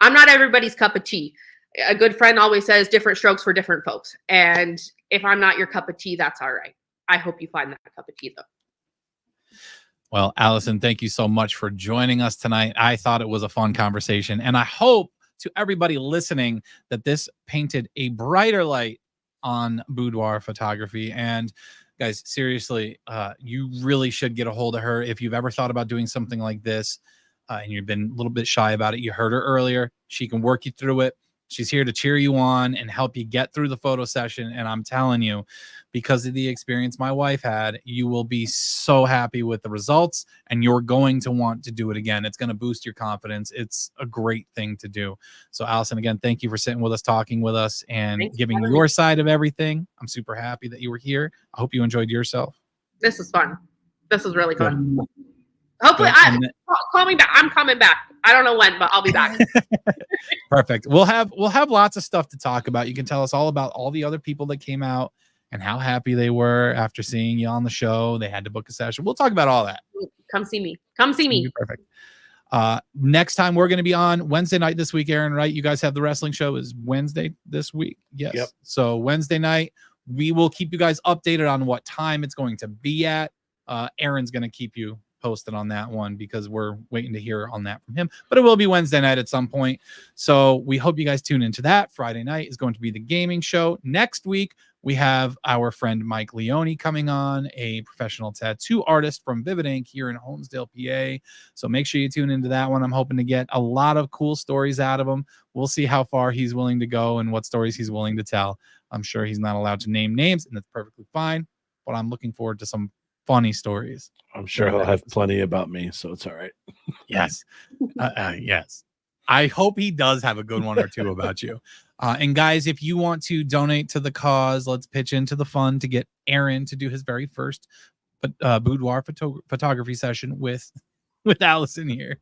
Speaker 4: I'm not everybody's cup of tea. A good friend always says different strokes for different folks. And if I'm not your cup of tea, that's all right. I hope you find that cup of tea, though.
Speaker 1: Well, Allison, thank you so much for joining us tonight. I thought it was a fun conversation, and I hope to everybody listening that this painted a brighter light on boudoir photography. And guys, seriously, you really should get a hold of her if you've ever thought about doing something like this, and you've been a little bit shy about it. You heard her earlier. She can work you through it. She's here to cheer you on and help you get through the photo session. And I'm telling you, because of the experience my wife had, you will be so happy with the results, and you're going to want to do it again. It's going to boost your confidence. It's a great thing to do. So Allison, again, thank you for sitting with us, talking with us, and giving your side of everything. I'm super happy that you were here. I hope you enjoyed yourself.
Speaker 4: This was fun. This was really fun. Hopefully, call me back. I'm coming back. I don't know when, but I'll be back.
Speaker 1: Perfect. We'll have lots of stuff to talk about. You can tell us all about all the other people that came out and how happy they were after seeing you on the show. They had to book a session. We'll talk about all that.
Speaker 4: Come see me. Come see me.
Speaker 1: Perfect. Next time we're going to be on Wednesday night this week, Aaron, right? You guys have the wrestling show is Wednesday this week. Yes. Yep. So Wednesday night, we will keep you guys updated on what time it's going to be at. Aaron's going to keep you
Speaker 6: posted on that one because we're waiting to hear on that from him. But it will be Wednesday night at some point. So we hope you guys tune into that. Friday night is going to be the gaming show. Next week, we have our friend Mike Leone coming on, a professional tattoo artist from Vivid Ink here in Holmesdale, PA. So make sure you tune into that one. I'm hoping to get a lot of cool stories out of him. We'll see how far he's willing to go and what stories he's willing to tell. I'm sure he's not allowed to name names, and that's perfectly fine. But I'm looking forward to some funny stories.
Speaker 3: I'm sure he'll have plenty about me, so it's all right.
Speaker 6: Yes. Yes. I hope he does have a good one or two about you. And guys, if you want to donate to the cause, let's pitch into the fund to get Aaron to do his very first boudoir photography session with Allison here.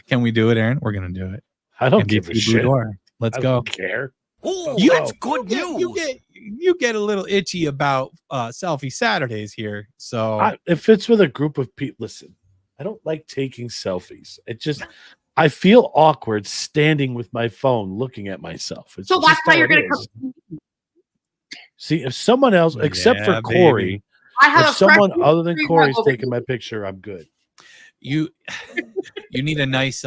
Speaker 6: Can we do it, Aaron? We're going to do it.
Speaker 3: I don't give a shit.
Speaker 6: Boudoir. Let's go.
Speaker 3: Don't care.
Speaker 5: Ooh,
Speaker 6: You-
Speaker 5: that's good news.
Speaker 6: You get a little itchy about selfie Saturdays here. So
Speaker 3: If it's with a group of people, listen, I don't like taking selfies. It just, I feel awkward standing with my phone looking at myself. It's
Speaker 4: So that's
Speaker 3: just
Speaker 4: why
Speaker 3: how
Speaker 4: you're
Speaker 3: it
Speaker 4: going to
Speaker 3: is.
Speaker 4: come.
Speaker 3: See, if someone else, except
Speaker 6: Yeah,
Speaker 3: for Corey,
Speaker 6: baby.
Speaker 4: I have
Speaker 3: if
Speaker 4: a
Speaker 3: someone
Speaker 4: fresh
Speaker 3: other than
Speaker 4: tree
Speaker 3: Corey's
Speaker 4: rug over
Speaker 3: taking my picture, I'm good.
Speaker 6: you need a nice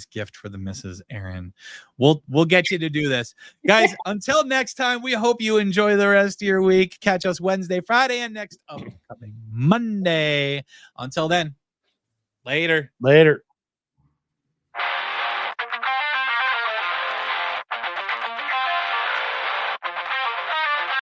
Speaker 6: gift for the Mrs. Aaron. We'll get you to do this. Guys, until next time, we hope you enjoy the rest of your week. Catch us Wednesday, Friday, and next upcoming Monday. Until then, later.
Speaker 3: Later.